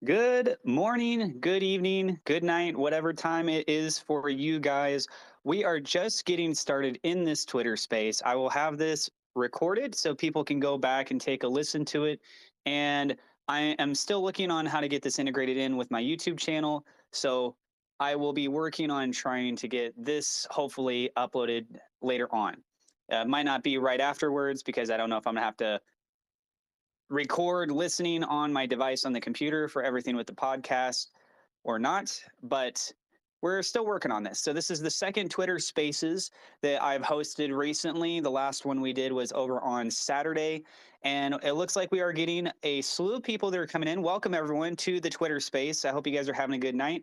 Good morning, good evening, good night, whatever time it is for you guys. We are just getting started in this Twitter space. I will have this recorded so people can go back and take a listen to it. And I am still looking on how to get this integrated in with my YouTube channel. So I will be working on trying to get this hopefully uploaded later on. Might not be right afterwards because I don't know if I'm gonna have to record listening on my device on the computer for everything with the podcast or not, but we're still working on this. So this is the second Twitter Spaces that I've hosted recently. The last one we did was over on Saturday, and it looks like we are getting a slew of people that are coming in. Welcome everyone to the Twitter Space. I hope you guys are having a good night.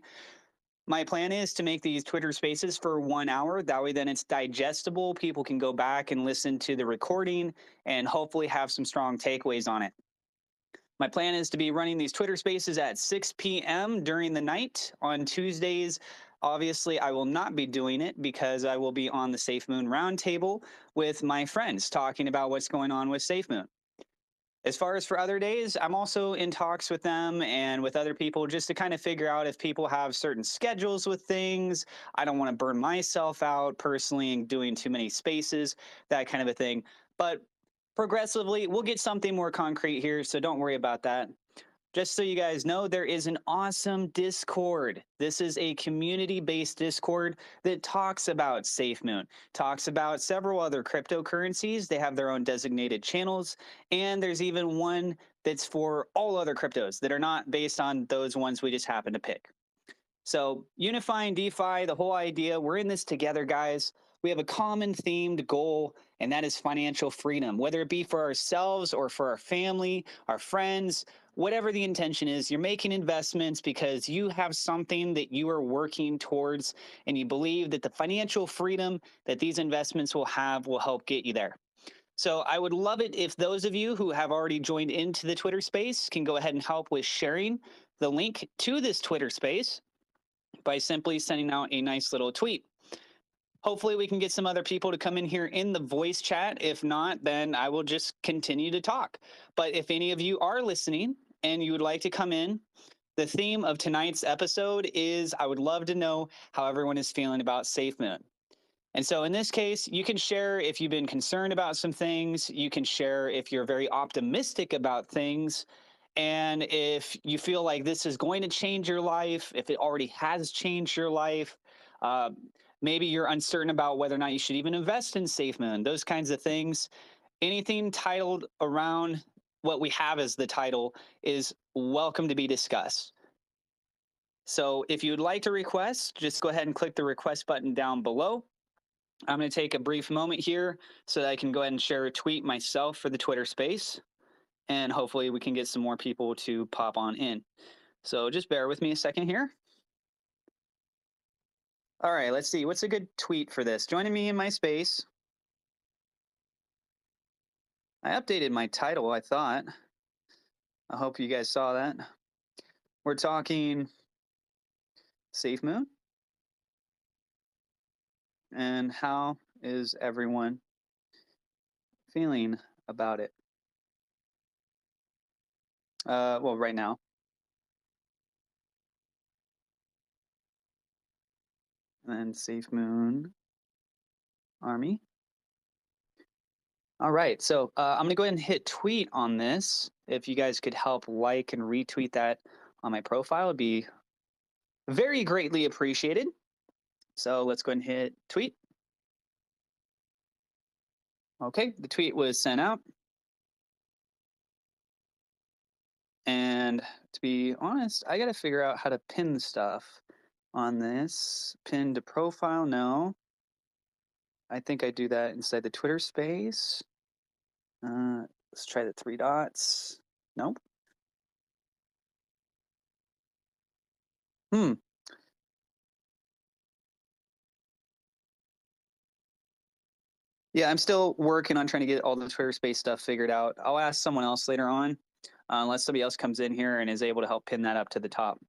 My plan is to make these Twitter Spaces for 1 hour. That way, then it's digestible. People can go back and listen to the recording and hopefully have some strong takeaways on it. My plan is to be running these Twitter Spaces at 6 p.m. during the night on Tuesdays. Obviously, I will not be doing it because I will be on the SafeMoon Roundtable with my friends talking about what's going on with SafeMoon. As far as for other days, I'm also in talks with them and with other people just to kind of figure out if people have certain schedules with things. I don't want to burn myself out personally and doing too many spaces, that kind of a thing. But progressively, we'll get something more concrete here, so don't worry about that. Just so you guys know, there is an awesome Discord. This is a community-based Discord that talks about SafeMoon, talks about several other cryptocurrencies. They have their own designated channels, and there's even one that's for all other cryptos that are not based on those ones we just happen to pick. So unifying DeFi, the whole idea, we're in this together, guys. We have a common themed goal, and that is financial freedom, whether it be for ourselves or for our family, our friends, whatever the intention is. You're making investments because you have something that you are working towards, and you believe that the financial freedom that these investments will have will help get you there. So I would love it if those of you who have already joined into the Twitter space can go ahead and help with sharing the link to this Twitter space by simply sending out a nice little tweet. Hopefully, we can get some other people to come in here in the voice chat. If not, then I will just continue to talk. But if any of you are listening and you would like to come in, the theme of tonight's episode is I would love to know how everyone is feeling about SafeMoon. And so in this case, you can share if you've been concerned about some things. You can share if you're very optimistic about things. And if you feel like this is going to change your life, if it already has changed your life, uh, maybe you're uncertain about whether or not you should even invest in SafeMoon, those kinds of things. Anything titled around what we have as the title is welcome to be discussed. So if you'd like to request, just go ahead and click the request button down below. I'm going to take a brief moment here so that I can go ahead and share a tweet myself for the Twitter space. And hopefully we can get some more people to pop on in. So just bear with me a second here. All right, let's see. What's a good tweet for this? Joining me in my space. I updated my title, I thought. I hope you guys saw that. We're talking SafeMoon. And how is everyone feeling about it? Well, right now. And SafeMoon Army. All right, so I'm gonna go ahead and hit tweet on this. If you guys could help like and retweet that on my profile, it'd be very greatly appreciated. So let's go ahead and hit tweet. Okay, the tweet was sent out. And to be honest, I gotta figure out how to pin stuff on this. Pin to profile, no. I think I do that inside the Twitter space. Let's try the three dots. Nope. Hmm. Yeah, I'm still working on trying to get all the Twitter space stuff figured out. I'll ask someone else later on, unless somebody else comes in here and is able to help pin that up to the top.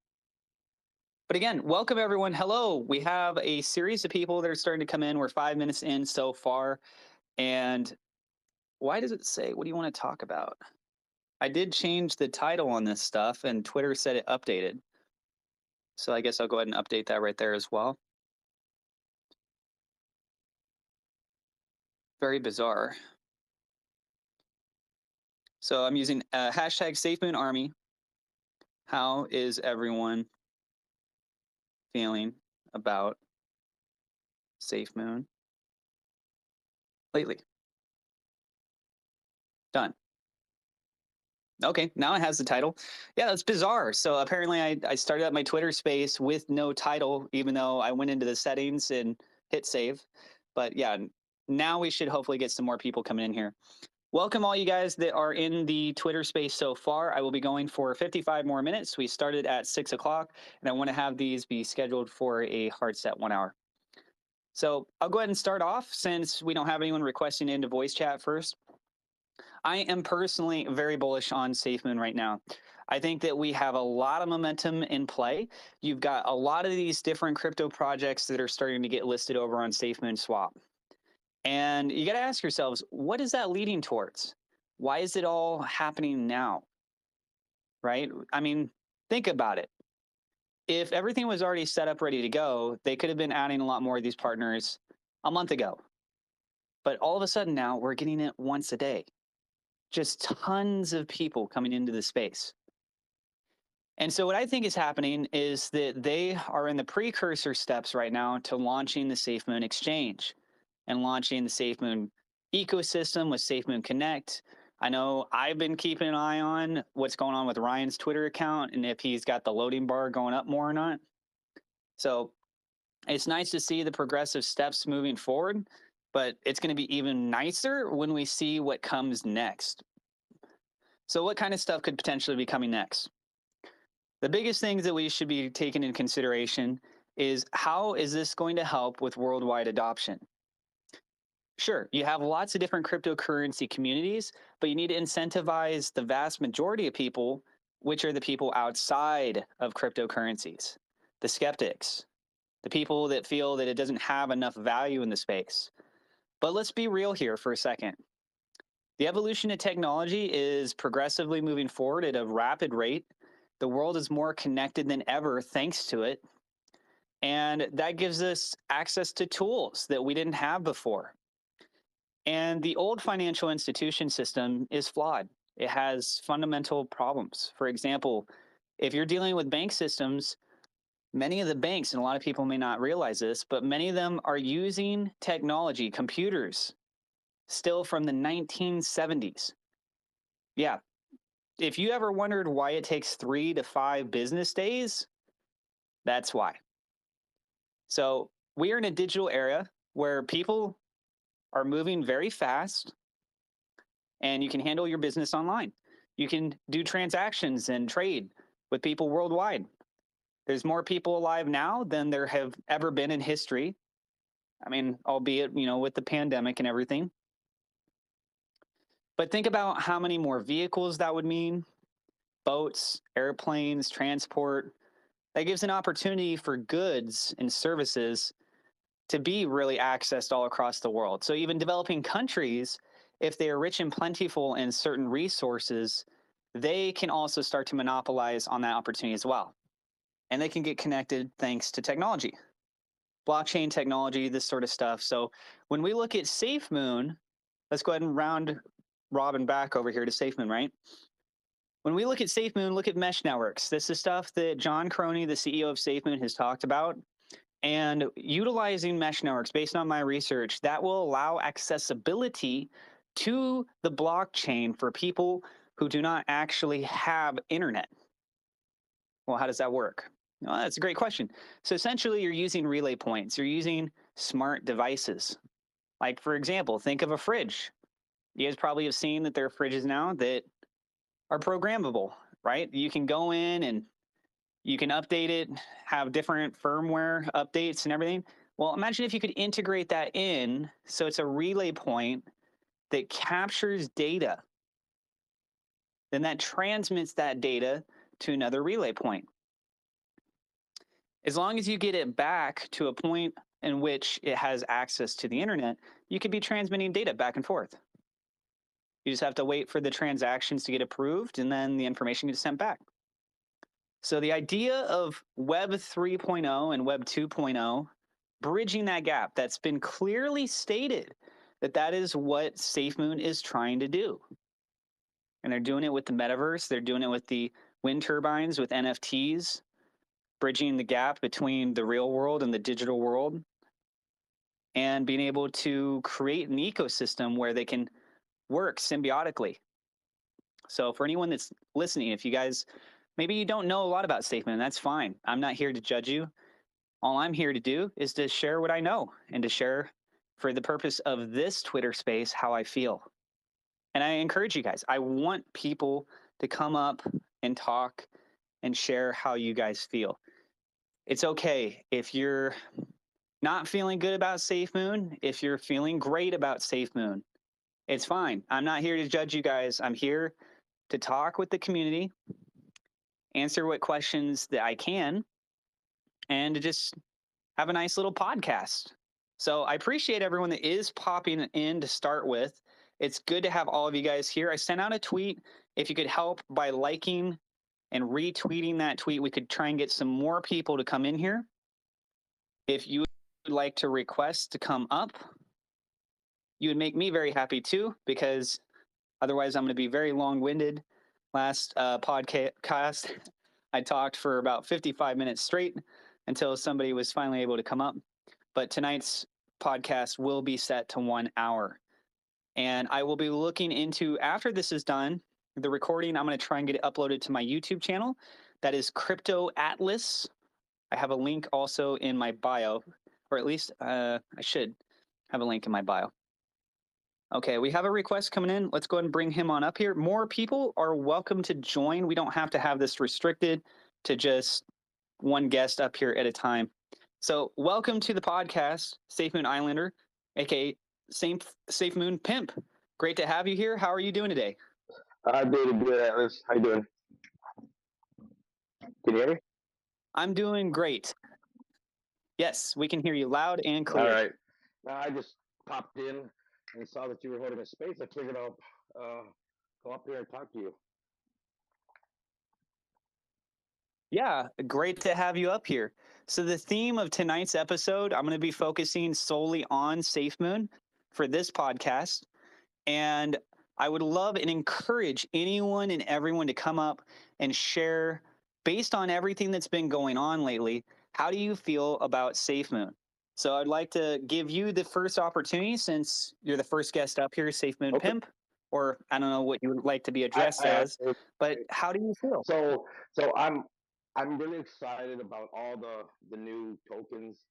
But again, welcome everyone. Hello. We have a series of people that are starting to come in. We're 5 minutes in so far. And why does it say, what do you want to talk about? I did change the title on this stuff, and Twitter said it updated. So I guess I'll go ahead and update that right there as well. Very bizarre. So I'm using hashtag SafeMoon Army. How is everyone feeling about SafeMoon lately? Done. Okay, now it has the title. Yeah, that's bizarre. So apparently, I started up my Twitter space with no title, even though I went into the settings and hit save. But yeah, now we should hopefully get some more people coming in here. Welcome, all you guys that are in the Twitter space so far. I will be going for 55 more minutes. We started at 6 o'clock, and I want to have these be scheduled for a hard set 1 hour. So I'll go ahead and start off since we don't have anyone requesting into voice chat first. I am personally very bullish on SafeMoon right now. I think that we have a lot of momentum in play. You've got a lot of these different crypto projects that are starting to get listed over on SafeMoon Swap. And you got to ask yourselves, what is that leading towards? Why is it all happening now? Right? I mean, think about it. If everything was already set up, ready to go, they could have been adding a lot more of these partners a month ago. But all of a sudden now we're getting it once a day. Just tons of people coming into the space. And so what I think is happening is that they are in the precursor steps right now to launching the SafeMoon exchange and launching the SafeMoon ecosystem with SafeMoon Connect. I know I've been keeping an eye on what's going on with Ryan's Twitter account and if he's got the loading bar going up more or not. So it's nice to see the progressive steps moving forward, but it's going to be even nicer when we see what comes next. So what kind of stuff could potentially be coming next? The biggest things that we should be taking into consideration is how is this going to help with worldwide adoption? Sure, you have lots of different cryptocurrency communities, but you need to incentivize the vast majority of people, which are the people outside of cryptocurrencies, the skeptics, the people that feel that it doesn't have enough value in the space. But let's be real here for a second. The evolution of technology is progressively moving forward at a rapid rate. The world is more connected than ever thanks to it. And that gives us access to tools that we didn't have before. And the old financial institution system is flawed. It has fundamental problems. For example, if you're dealing with bank systems, many of the banks, and a lot of people may not realize this, but many of them are using technology, computers, still from the 1970s. Yeah. If you ever wondered why it takes 3 to 5 business days, that's why. So we are in a digital era where people are moving very fast and you can handle your business online. You can do transactions and trade with people worldwide. There's more people alive now than there have ever been in history. I mean, albeit, with the pandemic and everything. But think about how many more vehicles that would mean, boats, airplanes, transport. That gives an opportunity for goods and services to be really accessed all across the world. So even developing countries, if they are rich and plentiful in certain resources, they can also start to monopolize on that opportunity as well. And they can get connected thanks to technology, blockchain technology, this sort of stuff. So when we look at SafeMoon, let's go ahead and round robin back over here to SafeMoon, right? When we look at SafeMoon, look at mesh networks. This is stuff that John Croney, the CEO of SafeMoon, has talked about. And utilizing mesh networks, based on my research, that will allow accessibility to the blockchain for people who do not actually have internet. Well, how does that work? Well, that's a great question. So essentially, you're using relay points. You're using smart devices. Like, for example, think of a fridge. You guys probably have seen that there are fridges now that are programmable, right? You can go in and you can update it, have different firmware updates and everything. Well, imagine if you could integrate that in so it's a relay point that captures data. Then that transmits that data to another relay point. As long as you get it back to a point in which it has access to the internet, you could be transmitting data back and forth. You just have to wait for the transactions to get approved, and then the information gets sent back. So the idea of Web 3.0 and Web 2.0, bridging that gap, that's been clearly stated that that is what SafeMoon is trying to do. And they're doing it with the metaverse. They're doing it with the wind turbines, with NFTs, bridging the gap between the real world and the digital world, and being able to create an ecosystem where they can work symbiotically. So for anyone that's listening, if you guys maybe you don't know a lot about SafeMoon, that's fine. I'm not here to judge you. All I'm here to do is to share what I know and to share for the purpose of this Twitter space how I feel. And I encourage you guys. I want people to come up and talk and share how you guys feel. It's okay if you're not feeling good about SafeMoon, if you're feeling great about SafeMoon. It's fine. I'm not here to judge you guys. I'm here to talk with the community, answer what questions that I can, and to just have a nice little podcast. So I appreciate everyone that is popping in to start with. It's good to have all of you guys here. I sent out a tweet. If you could help by liking and retweeting that tweet, we could try and get some more people to come in here. If you would like to request to come up, you would make me very happy too, because otherwise I'm going to be very long-winded. Last podcast, I talked for about 55 minutes straight until somebody was finally able to come up. But tonight's podcast will be set to 1 hour. And I will be looking into, after this is done, the recording, I'm going to try and get it uploaded to my YouTube channel. That is Crypto Atlas. I have a link also in my bio, or at least I should have a link in my bio. Okay, we have a request coming in. Let's go ahead and bring him on up here. More people are welcome to join. We don't have to have this restricted to just one guest up here at a time. So welcome to the podcast, SafeMoon Islander, aka SafeMoon Pimp. Great to have you here. How are you doing today? I'm doing good, Atlas. How you doing? Can you hear me? I'm doing great. Yes, we can hear you loud and clear. All right. Now I just popped in and saw that you were holding a space. I figured I'll come up here and talk to you. Yeah, great to have you up here. So the theme of tonight's episode, I'm going to be focusing solely on SafeMoon for this podcast. And I would love and encourage anyone and everyone to come up and share, based on everything that's been going on lately, how do you feel about SafeMoon? So I'd like to give you the first opportunity, since you're the first guest up here, SafeMoon Okay. Pimp, or I don't know what you would like to be addressed as, but how do you feel? So I'm really excited about all the new tokens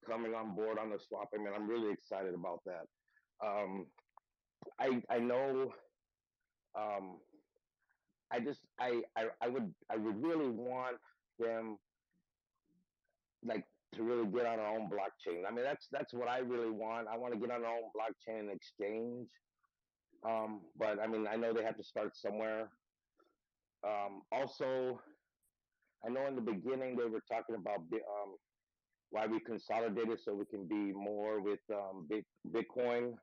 coming on board on the swap. I mean, I'm really excited about that. I know. I would really want them like to really get on our own blockchain. I mean, that's what I really want. I want to get on our own blockchain and exchange. But I mean, I know they have to start somewhere. Also, I know in the beginning they were talking about why we consolidated so we can be more with Bitcoin.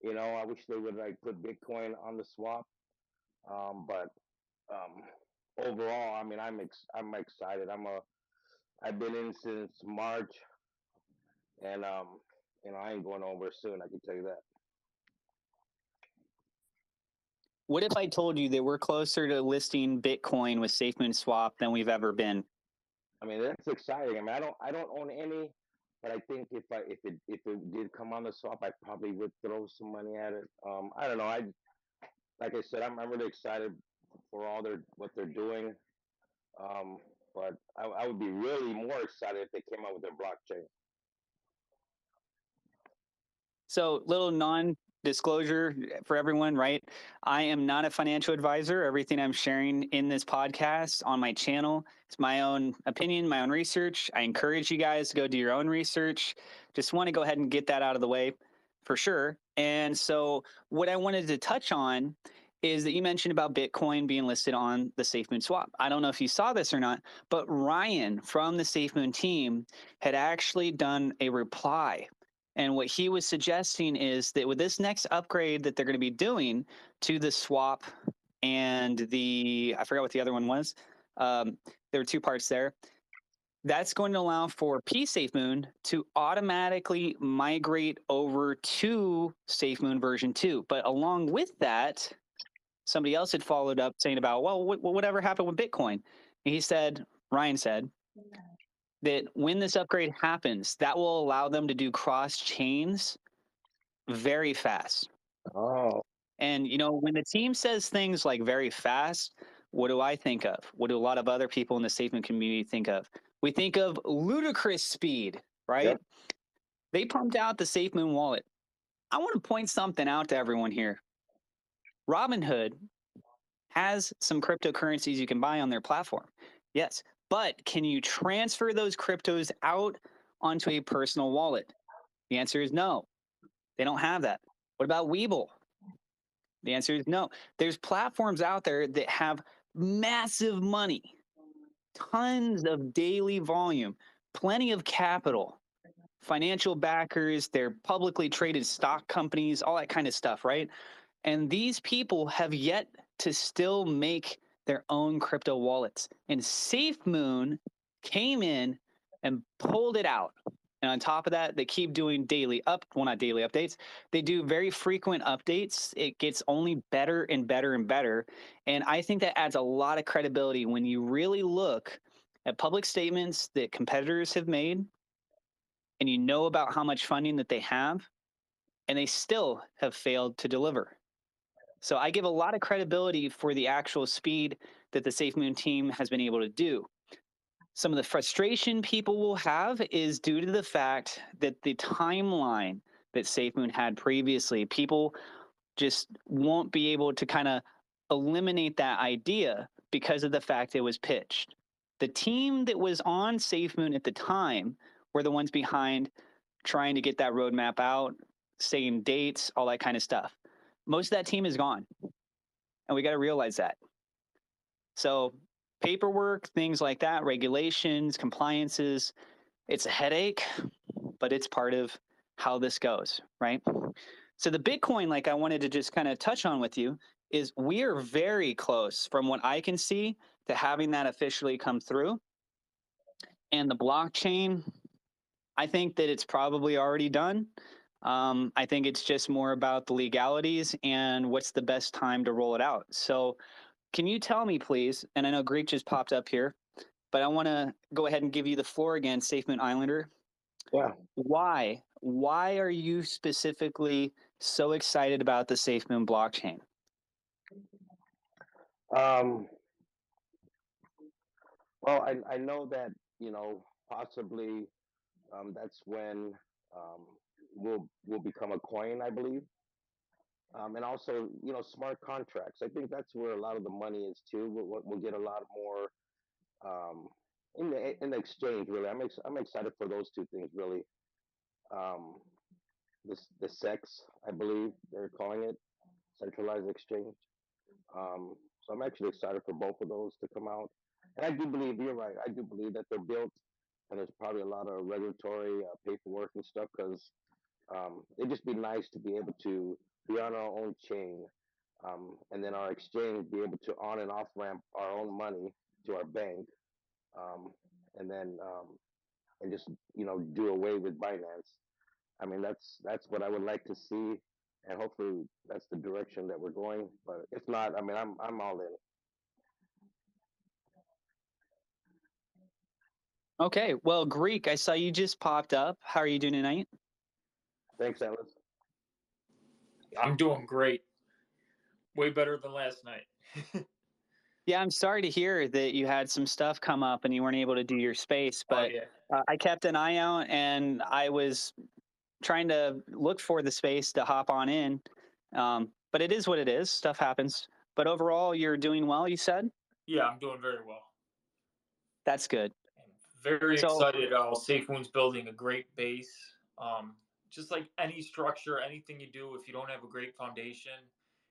You know, I wish they would like put Bitcoin on the swap. But overall, I mean, I'm excited. I've been in since March, and you know, I ain't going nowhere soon. I can tell you that. What if I told you that we're closer to listing Bitcoin with SafeMoon Swap than we've ever been? I mean, that's exciting. I mean, I don't own any, but I think if it did come on the swap, I probably would throw some money at it. I don't know. Like I said, I'm really excited for what they're doing. But I would be really more excited if they came out with their blockchain. So, little non-disclosure for everyone, right? I am not a financial advisor. Everything I'm sharing in this podcast on my channel, it's my own opinion, my own research. I encourage you guys to go do your own research. Just want to go ahead and get that out of the way for sure. And so what I wanted to touch on is that you mentioned about Bitcoin being listed on the SafeMoon swap. I don't know if you saw this or not, but Ryan from the SafeMoon team had actually done a reply. And what he was suggesting is that with this next upgrade that they're going to be doing to the swap and I forgot what the other one was. There were two parts there. That's going to allow for SafeMoon to automatically migrate over to SafeMoon version 2. But along with that, somebody else had followed up saying about, well, whatever happened with Bitcoin? And he said, Ryan said, that when this upgrade happens, that will allow them to do cross chains very fast. Oh, And, when the team says things like very fast, what do I think of? What do a lot of other people in the SafeMoon community think of? We think of ludicrous speed, right? yep. They pumped out the SafeMoon wallet. I want to point something out to everyone here. Robinhood has some cryptocurrencies you can buy on their platform. Yes, but can you transfer those cryptos out onto a personal wallet? The answer is no. They don't have that. What about Webull? The answer is no. There's platforms out there that have massive money, tons of daily volume, plenty of capital, financial backers, they're publicly traded stock companies, all that kind of stuff, right? And these people have yet to still make their own crypto wallets. And SafeMoon came in and pulled it out. And on top of that, they keep doing not daily updates. They do very frequent updates. It gets only better and better and better. And I think that adds a lot of credibility when you really look at public statements that competitors have made and you know about how much funding that they have, and they still have failed to deliver. So I give a lot of credibility for the actual speed that the SafeMoon team has been able to do. Some of the frustration people will have is due to the fact that the timeline that SafeMoon had previously, people just won't be able to kind of eliminate that idea because of the fact it was pitched. The team that was on SafeMoon at the time were the ones behind trying to get that roadmap out, saying dates, all that kind of stuff. Most of that team is gone, and we got to realize that. So paperwork, things like that, regulations, compliances, it's a headache, but it's part of how this goes, right? So the Bitcoin, like I wanted to just kind of touch on with you, is we are very close from what I can see to having that officially come through. And the blockchain, I think that it's probably already done. I think it's just more about the legalities and what's the best time to roll it out. So can you tell me, please, and I know Greek just popped up here, but I want to go ahead and give you the floor again, SafeMoon Islander. Yeah. Why are you specifically so excited about the SafeMoon blockchain? Um, well, I know that, possibly that's when um, will become a coin, I believe. And also, smart contracts. I think that's where a lot of the money is too. We'll get a lot more um, in the exchange. Really, I'm excited for those two things. Really, um, the sex, I believe they're calling it, centralized exchange. So I'm actually excited for both of those to come out. And I do believe you're right. I do believe that they're built, and there's probably a lot of regulatory paperwork and stuff because it'd just be nice to be able to be on our own chain, and then our exchange be able to on and off ramp our own money to our bank, um, and then and just do away with Binance. I mean, that's what I would like to see, and hopefully that's the direction that we're going. But if not, I mean, I'm all in. Okay, well, Greek, I saw you just popped up. How are you doing tonight? Thanks, Atlas. I'm doing great. Way better than last night. Yeah, I'm sorry to hear that you had some stuff come up and you weren't able to do your space, Oh but yeah. I kept an eye out and I was trying to look for the space to hop on in. But it is what it is. Stuff happens. But overall, you're doing well, you said? Yeah, I'm doing very well. That's good. I'm very So, excited. SafeMoon's building a great base. Just like any structure, anything you do, if you don't have a great foundation,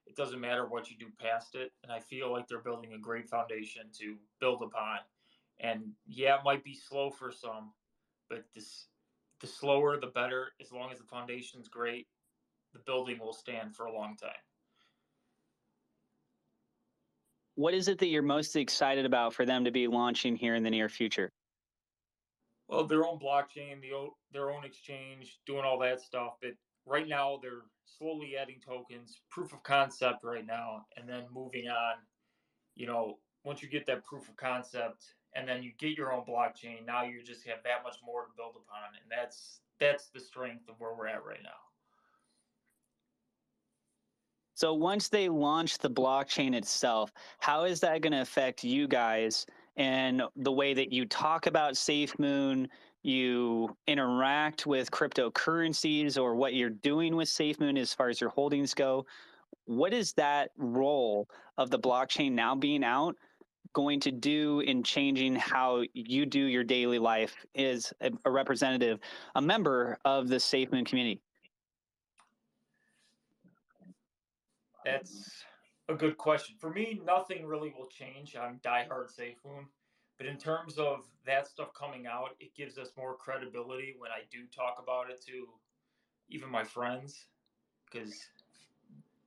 it doesn't matter what you do past it. And I feel like they're building a great foundation to build upon. And yeah, it might be slow for some, but the slower the better. As long as the foundation's great, the building will stand for a long time. What is it that you're most excited about for them to be launching here in the near future? Well, their own blockchain, their own exchange, doing all that stuff. But right now, they're slowly adding tokens, proof of concept right now, and then moving on. Once you get that proof of concept, and then you get your own blockchain, now you just have that much more to build upon, and that's the strength of where we're at right now. So once they launch the blockchain itself, how is that going to affect you guys and the way that you talk about SafeMoon, you interact with cryptocurrencies, or what you're doing with SafeMoon as far as your holdings go? What is that role of the blockchain now being out going to do in changing how you do your daily life as a representative, a member of the SafeMoon community? That's a good question. For me, nothing really will change. I'm diehard SafeMoon. But in terms of that stuff coming out, it gives us more credibility when I do talk about it to even my friends, because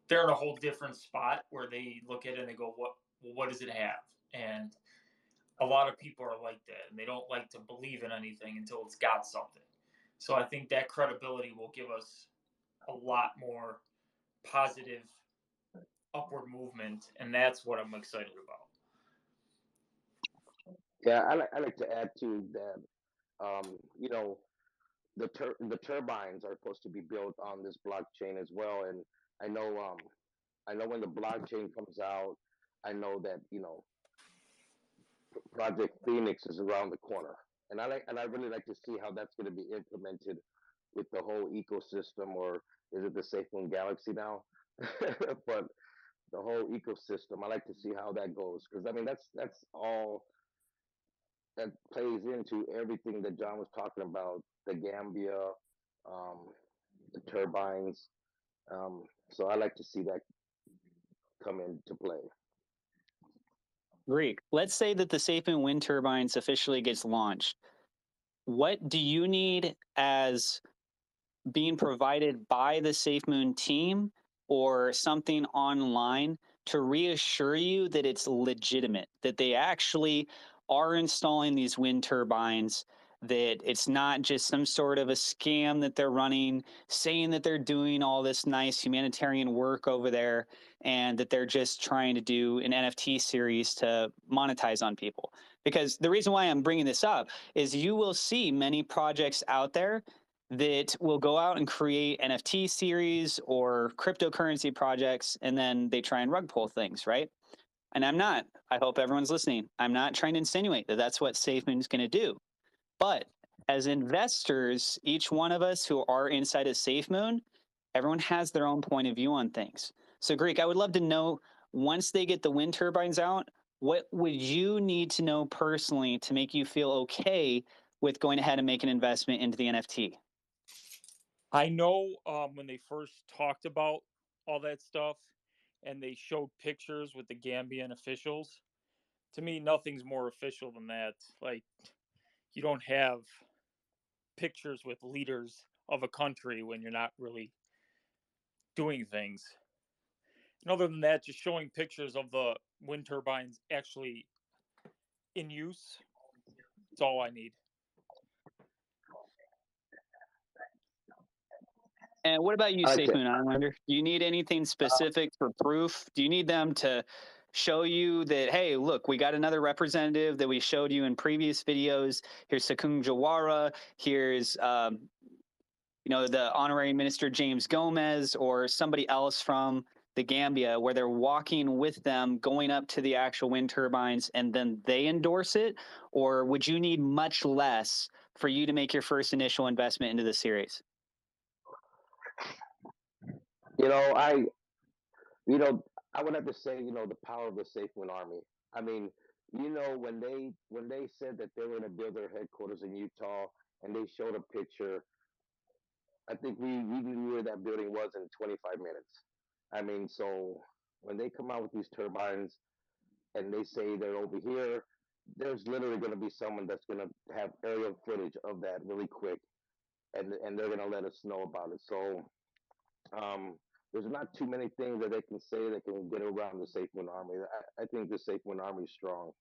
they're in a whole different spot where they look at it and they go, what does it have? And a lot of people are like that, and they don't like to believe in anything until it's got something. So I think that credibility will give us a lot more positive upward movement, and that's what I'm excited about. Yeah, I like to add to that. You know, the turbines are supposed to be built on this blockchain as well, and I know I know when the blockchain comes out, I know that Project Phoenix is around the corner, and I really like to see how that's going to be implemented with the whole ecosystem, or is it the SafeMoon Galaxy now? But the whole ecosystem, I like to see how that goes, because I mean that's all that plays into everything that John was talking about, the Gambia, um, the turbines. So I like to see that come into play. Great. Let's say that the SafeMoon wind turbines officially gets launched. What do you need as being provided by the SafeMoon team or something online to reassure you that it's legitimate, that they actually are installing these wind turbines, that it's not just some sort of a scam that they're running, saying that they're doing all this nice humanitarian work over there, and that they're just trying to do an NFT series to monetize on people? Because the reason why I'm bringing this up is you will see many projects out there that will go out and create NFT series or cryptocurrency projects, and then they try and rug pull things, right? And I hope everyone's listening. I'm not trying to insinuate that that's what SafeMoon is going to do. But as investors, each one of us who are inside of SafeMoon, everyone has their own point of view on things. So, Greek, I would love to know, once they get the wind turbines out, what would you need to know personally to make you feel okay with going ahead and make an investment into the NFT? I know when they first talked about all that stuff and they showed pictures with the Gambian officials, to me, nothing's more official than that. Like, you don't have pictures with leaders of a country when you're not really doing things. And other than that, just showing pictures of the wind turbines actually in use, it's all I need. And what about you, I like to SafeMoon Islander? Do you need anything specific for proof? Do you need them to show you that, hey, look, we got another representative that we showed you in previous videos. Here's Sakung Jawara. Here's the honorary minister James Gomez, or somebody else from the Gambia, where they're walking with them, going up to the actual wind turbines, and then they endorse it? Or would you need much less for you to make your first initial investment into the series? you know I you know I would have to say the power of the SafeMoon Army. I mean, when they said that they were going to build their headquarters in Utah, and they showed a picture, I think we knew where that building was in 25 minutes. I mean, so when they come out with these turbines and they say they're over here, there's literally going to be someone that's going to have aerial footage of that really quick. and they're gonna let us know about it. So um, there's not too many things that they can say that can get around the SafeMoon Army. I think the SafeMoon Army is strong.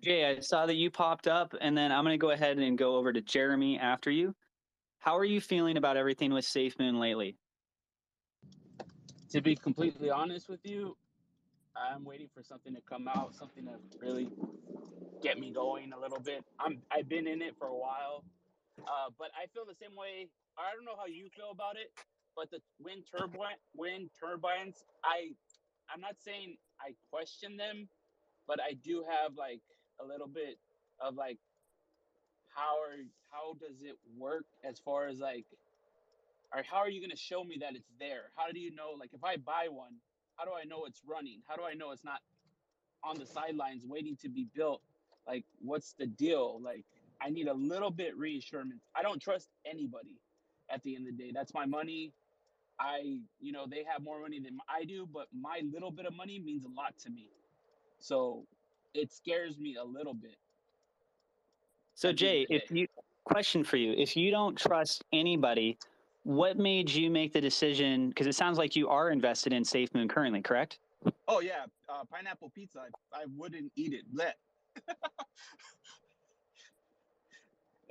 Jay, I saw that you popped up, and then I'm going to go ahead and go over to Jeremy after you. How are you feeling about everything with SafeMoon lately? To be completely honest with you, I'm waiting for something to come out, something to really get me going a little bit. I've been in it for a while, but I feel the same way. I don't know how you feel about it, but the wind turbines, I'm not saying I question them, but I do have like a little bit of like how does it work as far as like, or how are you going to show me that it's there? How do you know, like, if I buy one, how do I know it's running? How do I know it's not on the sidelines waiting to be built? Like, what's the deal? Like, I need a little bit reassurance. I don't trust anybody at the end of the day. That's my money. They have more money than I do, but my little bit of money means a lot to me. So it scares me a little bit So, at the end of Jay, the day. question for you, if you don't trust anybody, what made you make the decision? Because it sounds like you are invested in SafeMoon currently, correct? Oh yeah, pineapple pizza. I wouldn't eat it.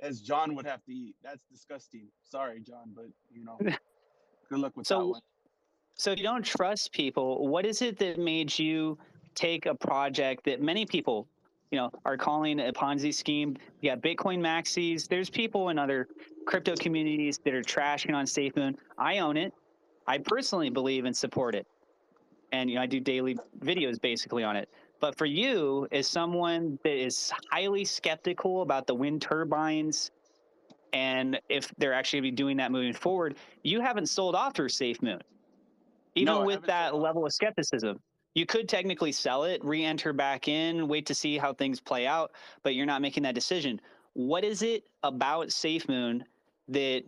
As John would have to eat. That's disgusting. Sorry, John, but good luck with that one. So if you don't trust people, what is it that made you take a project that many people, are calling a Ponzi scheme? You got Bitcoin maxis. There's people in other crypto communities that are trashing on SafeMoon. I own it. I personally believe and support it. And I do daily videos basically on it. But for you, as someone that is highly skeptical about the wind turbines and if they're actually going to be doing that moving forward, you haven't sold off through SafeMoon. No, Even I with haven't sold that off. level of skepticism, you could technically sell it, re-enter back in, wait to see how things play out, but you're not making that decision. What is it about SafeMoon that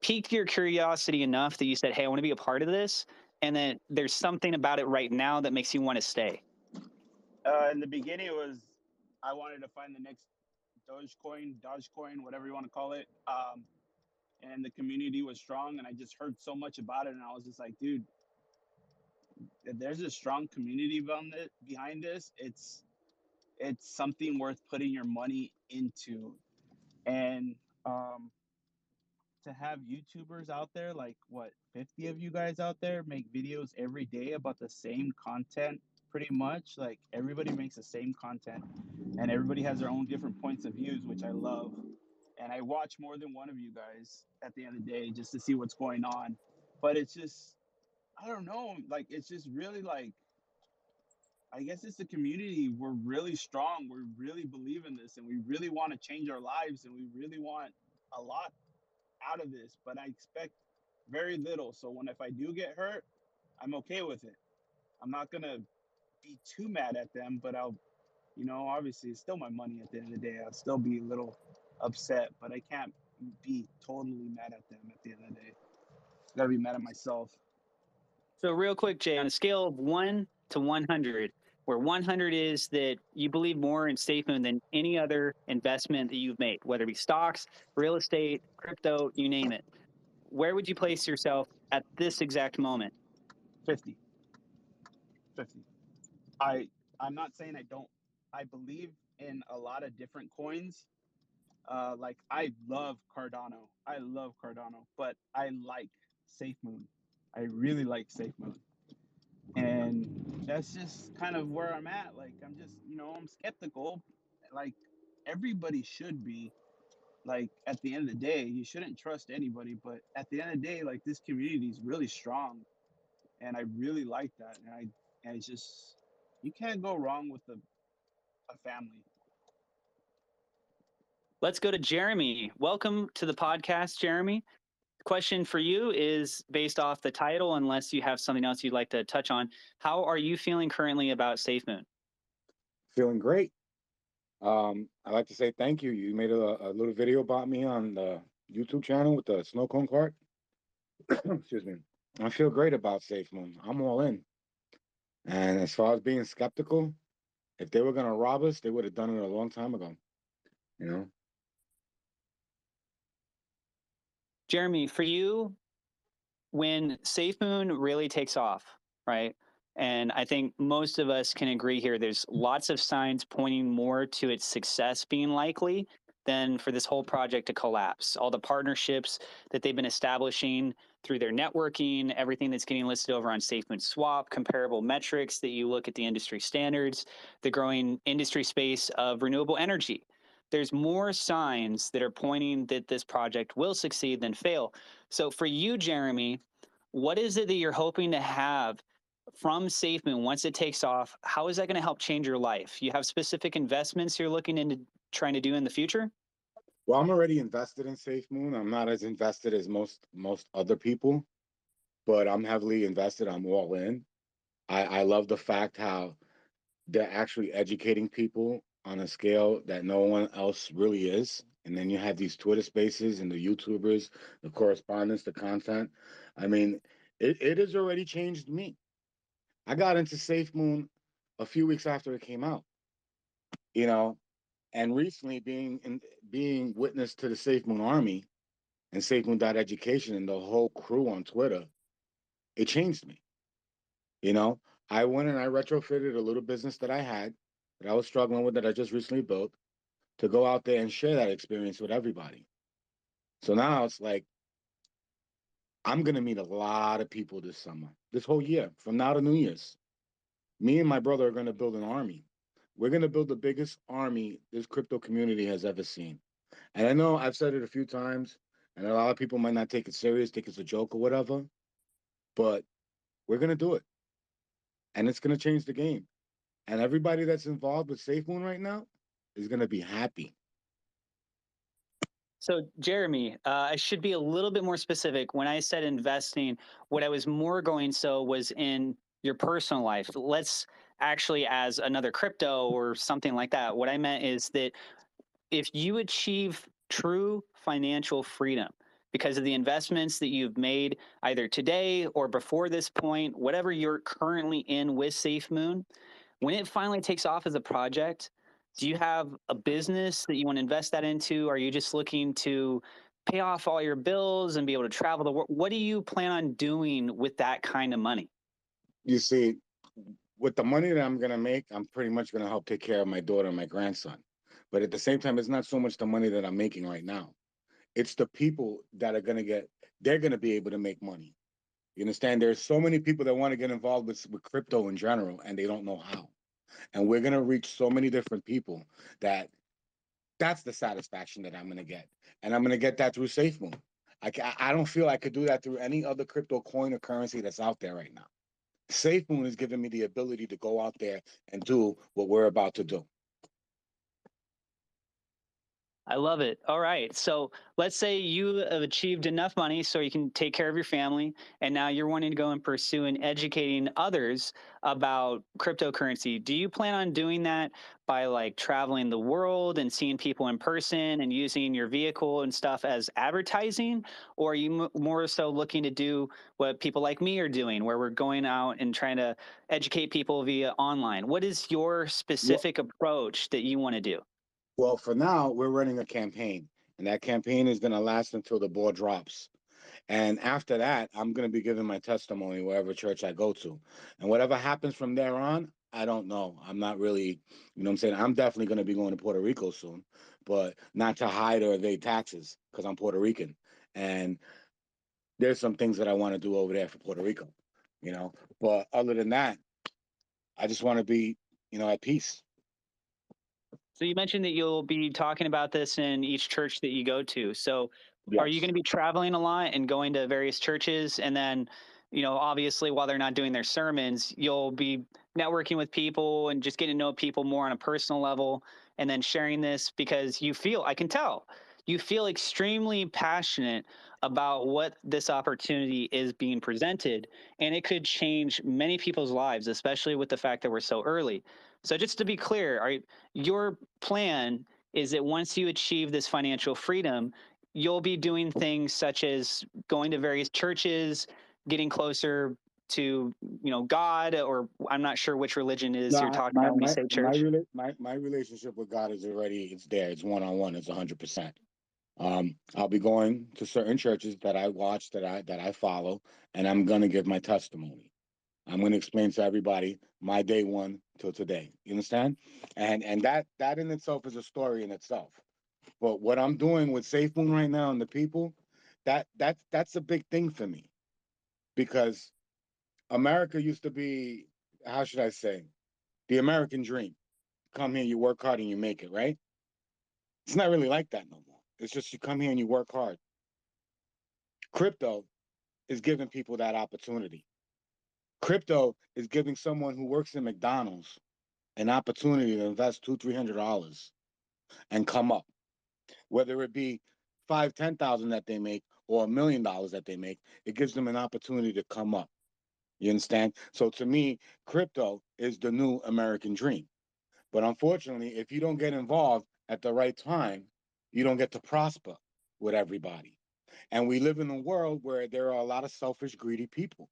piqued your curiosity enough that you said, hey, I want to be a part of this, and then there's something about it right now that makes you want to stay? In the beginning, it was I wanted to find the next Dogecoin, whatever you want to call it. And the community was strong, and I just heard so much about it, and I was just like, dude, if there's a strong community behind this, it's something worth putting your money into. And to have YouTubers out there, like 50 of you guys out there make videos every day about the same content, pretty much. Like everybody makes the same content, and everybody has their own different points of views, which I love. And I watch more than one of you guys at the end of the day just to see what's going on. But it's just, I don't know, like it's just really like, I guess it's the community. We're really strong. We really believe in this, and we really want to change our lives, and we really want a lot out of this. But I expect very little. So if I do get hurt, I'm okay with it. I'm not gonna be too mad at them, but obviously it's still my money at the end of the day. I'll still be a little upset, but I can't be totally mad at them at the end of the day. I gotta be mad at myself. So real quick, Jay, on a scale of 1 to 100, where 100 is that you believe more in SafeMoon than any other investment that you've made, whether it be stocks, real estate, crypto, you name it, where would you place yourself at this exact moment? 50. I'm not saying I don't. I believe in a lot of different coins. Like I love Cardano. But I like SafeMoon. I really like SafeMoon. And that's just kind of where I'm at. Like I'm just, I'm skeptical. Like everybody should be. Like at the end of the day, you shouldn't trust anybody, but at the end of the day, like this community is really strong, and I really like that. And it's just, you can't go wrong with a family. Let's go to Jeremy. Welcome to the podcast, Jeremy. The question for you is based off the title, unless you have something else you'd like to touch on. How are you feeling currently about SafeMoon? Feeling great. I'd like to say thank you. You made a little video about me on the YouTube channel with the snow cone cart. Excuse me. I feel great about SafeMoon. I'm all in. And as far as being skeptical, if they were going to rob us, they would have done it a long time ago. You know? Jeremy, for you, when SafeMoon really takes off, right? And I think most of us can agree here, there's lots of signs pointing more to its success being likely than for this whole project to collapse. All the partnerships that they've been establishing through their networking, everything that's getting listed over on SafeMoon Swap, comparable metrics that you look at the industry standards, the growing industry space of renewable energy. There's more signs that are pointing that this project will succeed than fail. So for you, Jeremy, what is it that you're hoping to have from SafeMoon once it takes off? How is that going to help change your life? You have specific investments you're looking into trying to do in the future? Well, I'm already invested in SafeMoon. I'm not as invested as most other people, but I'm heavily invested. I'm all in. I love the fact how they're actually educating people on a scale that no one else really is. And then you have these Twitter spaces and the YouTubers, the correspondence, the content. I mean, it has already changed me. I got into SafeMoon a few weeks after it came out, you know, and recently being witness to the SafeMoon Army and SafeMoon.education and the whole crew on Twitter, it changed me. You know, I went and I retrofitted a little business that I had that I was struggling with that I just recently built to go out there and share that experience with everybody. So now it's like I'm gonna meet a lot of people this summer, this whole year, from now to New Year's. Me and my brother are gonna build an army. We're gonna build the biggest army this crypto community has ever seen. And I know I've said it a few times, and a lot of people might not take it serious, think it's a joke or whatever, but we're gonna do it. And it's gonna change the game. And everybody that's involved with SafeMoon right now is gonna be happy. So, Jeremy, I should be a little bit more specific. When I said investing, what I was more going so was in your personal life. Let's actually, as another crypto or something like that, what I meant is that if you achieve true financial freedom because of the investments that you've made either today or before this point, whatever you're currently in with SafeMoon, when it finally takes off as a project, do you have a business that you want to invest that into? Are you just looking to pay off all your bills and be able to travel the world? What do you plan on doing with that kind of money? You see, with the money that I'm gonna make, I'm pretty much gonna help take care of my daughter and my grandson. But at the same time, it's not so much the money that I'm making right now. It's the people that are gonna get, they're gonna be able to make money. You understand? There's so many people that want to get involved with crypto in general, and they don't know how. And we're gonna reach so many different people that that's the satisfaction that I'm gonna get, and I'm gonna get that through SafeMoon. I don't feel I could do that through any other crypto coin or currency that's out there right now. SafeMoon is giving me the ability to go out there and do what we're about to do. I love it. All right. So let's say you have achieved enough money so you can take care of your family, and now you're wanting to go and pursue and educating others about cryptocurrency. Do you plan on doing that by like traveling the world and seeing people in person and using your vehicle and stuff as advertising? Or are you more so looking to do what people like me are doing, where we're going out and trying to educate people via online? What is your Well, specific approach that you want to do? well, for now, we're running a campaign, and that campaign is going to last until the ball drops. And after that, I'm going to be giving my testimony wherever church I go to. And whatever happens from there on, I don't know. I'm not really, you know what I'm saying? I'm definitely going to be going to Puerto Rico soon, but not to hide or evade taxes because I'm Puerto Rican. And there's some things that I want to do over there for Puerto Rico, you know? But other than that, I just want to be, at peace. So you mentioned that you'll be talking about this in each church that you go to. So are you going Yes. to be traveling a lot and going to various churches? And then, obviously while they're not doing their sermons, you'll be networking with people and just getting to know people more on a personal level and then sharing this because I can tell, you feel extremely passionate about what this opportunity is being presented. And it could change many people's lives, especially with the fact that we're so early. So just to be clear, your plan is that once you achieve this financial freedom, you'll be doing things such as going to various churches, getting closer to, God, or I'm not sure which religion it is you're No, talking my about when you my say my church. rela- my my relationship with God is already it's there. It's one on one. It's 100%. I'll be going to certain churches that I watch, that I follow, and I'm gonna give my testimony. I'm gonna explain to everybody my day one till today. You understand? And that in itself is a story in itself. But what I'm doing with SafeMoon right now and the people, that's a big thing for me, because America used to be, how should I say, the American dream. Come here, you work hard and you make it, right? It's not really like that no more. It's just you come here and you work hard. Crypto is giving people that opportunity. Crypto is giving someone who works in McDonald's an opportunity to invest $200-300 and come up, whether it be 5,000-10,000 that they make or $1,000,000 that they make. It gives them an opportunity to come up. You understand? So to me, crypto is the new American dream. But unfortunately, if you don't get involved at the right time, you don't get to prosper with everybody. And we live in a world where there are a lot of selfish, greedy people,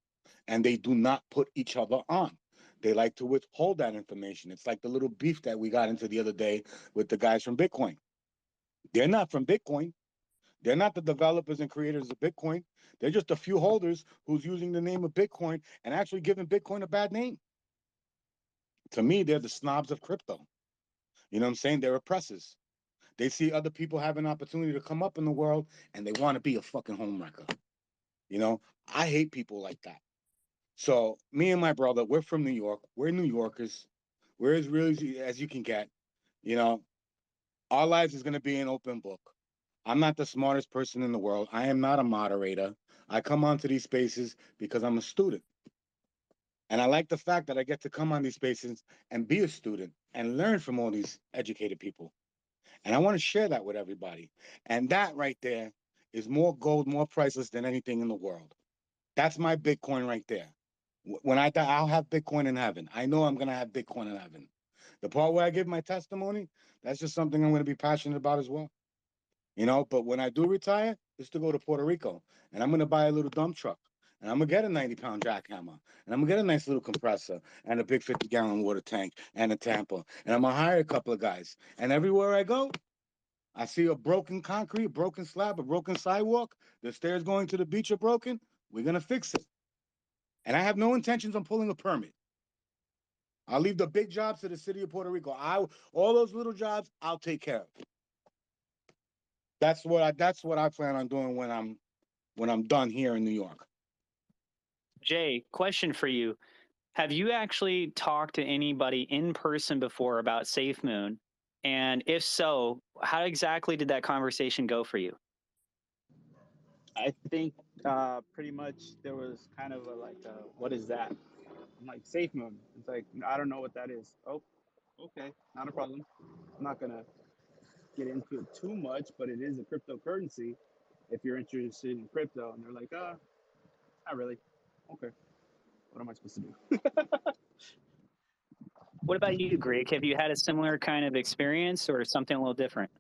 and they do not put each other on. They like to withhold that information. It's like the little beef that we got into the other day with the guys from Bitcoin. They're not from Bitcoin. They're not the developers and creators of Bitcoin. They're just a few holders who's using the name of Bitcoin and actually giving Bitcoin a bad name. To me, they're the snobs of crypto. You know what I'm saying? They're oppressors. They see other people have an opportunity to come up in the world and they want to be a fucking homewrecker. You know, I hate people like that. So me and my brother, we're from New York. We're New Yorkers. We're as real as you can get. You know, our lives is going to be an open book. I'm not the smartest person in the world. I am not a moderator. I come onto these spaces because I'm a student. And I like the fact that I get to come on these spaces and be a student and learn from all these educated people. And I want to share that with everybody. And that right there is more gold, more priceless than anything in the world. That's my Bitcoin right there. When I die, I'll have Bitcoin in heaven. I know I'm going to have Bitcoin in heaven. The part where I give my testimony, that's just something I'm going to be passionate about as well. You know, but when I do retire, it's to go to Puerto Rico. And I'm going to buy a little dump truck. And I'm going to get a 90-pound jackhammer. And I'm going to get a nice little compressor and a big 50-gallon water tank and a tamper. And I'm going to hire a couple of guys. And everywhere I go, I see a broken concrete, a broken slab, a broken sidewalk, the stairs going to the beach are broken. We're going to fix it. And I have no intentions on pulling a permit. I'll leave the big jobs to the city of Puerto Rico. All those little jobs, I'll take care of. That's what I plan on doing when I'm done here in New York. Jay, question for you. Have you actually talked to anybody in person before about SafeMoon? And if so, how exactly did that conversation go for you? I think pretty much there was kind of what is that? I'm like, SafeMoon. It's like, I don't know what that is. Oh, okay, not a problem. I'm not gonna get into it too much, but it is a cryptocurrency if you're interested in crypto. And they're like, not really. Okay, what am I supposed to do? What about you, Greek? Have you had a similar kind of experience or something a little different?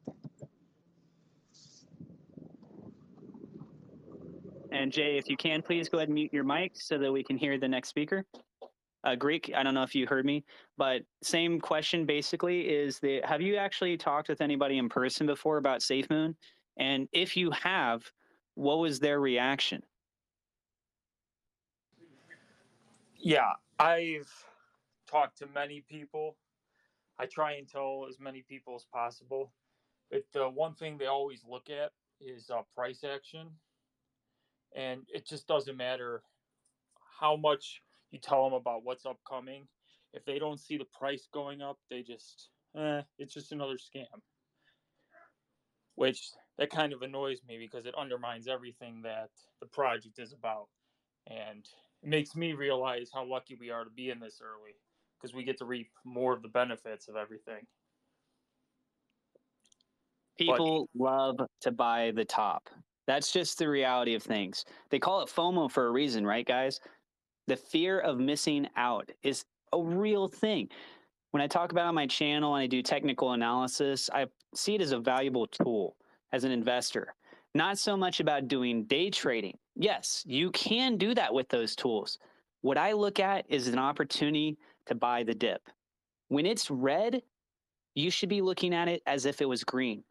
And Jay, if you can, please go ahead and mute your mic so that we can hear the next speaker. Greek, I don't know if you heard me, but same question basically is have you actually talked with anybody in person before about SafeMoon? And if you have, what was their reaction? Yeah, I've talked to many people. I try and tell as many people as possible. But the one thing they always look at is price action. And it just doesn't matter how much you tell them about what's upcoming. If they don't see the price going up, they just, it's just another scam. Which that kind of annoys me because it undermines everything that the project is about. And it makes me realize how lucky we are to be in this early because we get to reap more of the benefits of everything. People love to buy the top. That's just the reality of things. They call it FOMO for a reason, right, guys? The fear of missing out is a real thing. When I talk about it on my channel and I do technical analysis, I see it as a valuable tool as an investor. Not so much about doing day trading. Yes, you can do that with those tools. What I look at is an opportunity to buy the dip. When it's red, you should be looking at it as if it was green.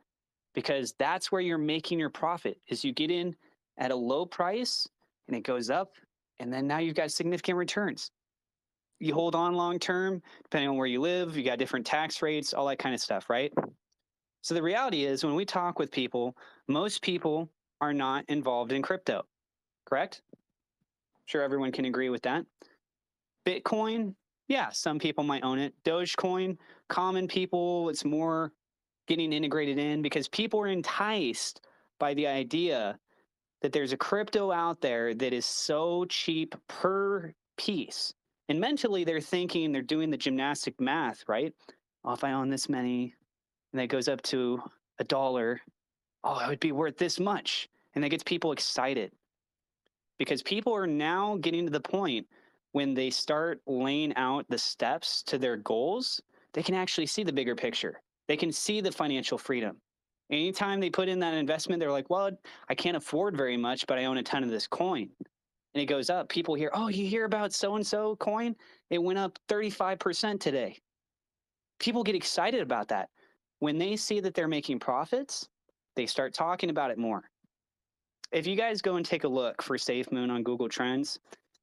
because that's where you're making your profit. Is you get in at a low price and it goes up, and then now you've got significant returns. You hold on long term, depending on where you live, you got different tax rates, all that kind of stuff, right? So the reality is, when we talk with people, most people are not involved in crypto, correct? Sure, everyone can agree with that. Bitcoin, yeah, some people might own it. Dogecoin, common people, it's more getting integrated in because people are enticed by the idea that there's a crypto out there that is so cheap per piece. And mentally, they're thinking, they're doing the gymnastic math, right? Oh, if I own this many, and that goes up to $1, oh, it would be worth this much. And that gets people excited because people are now getting to the point when they start laying out the steps to their goals, they can actually see the bigger picture. They can see the financial freedom. Anytime they put in that investment, they're like, well, I can't afford very much, but I own a ton of this coin. And it goes up. People hear, oh, you hear about so-and-so coin? It went up 35% today. People get excited about that. When they see that they're making profits, they start talking about it more. If you guys go and take a look for SafeMoon on Google Trends,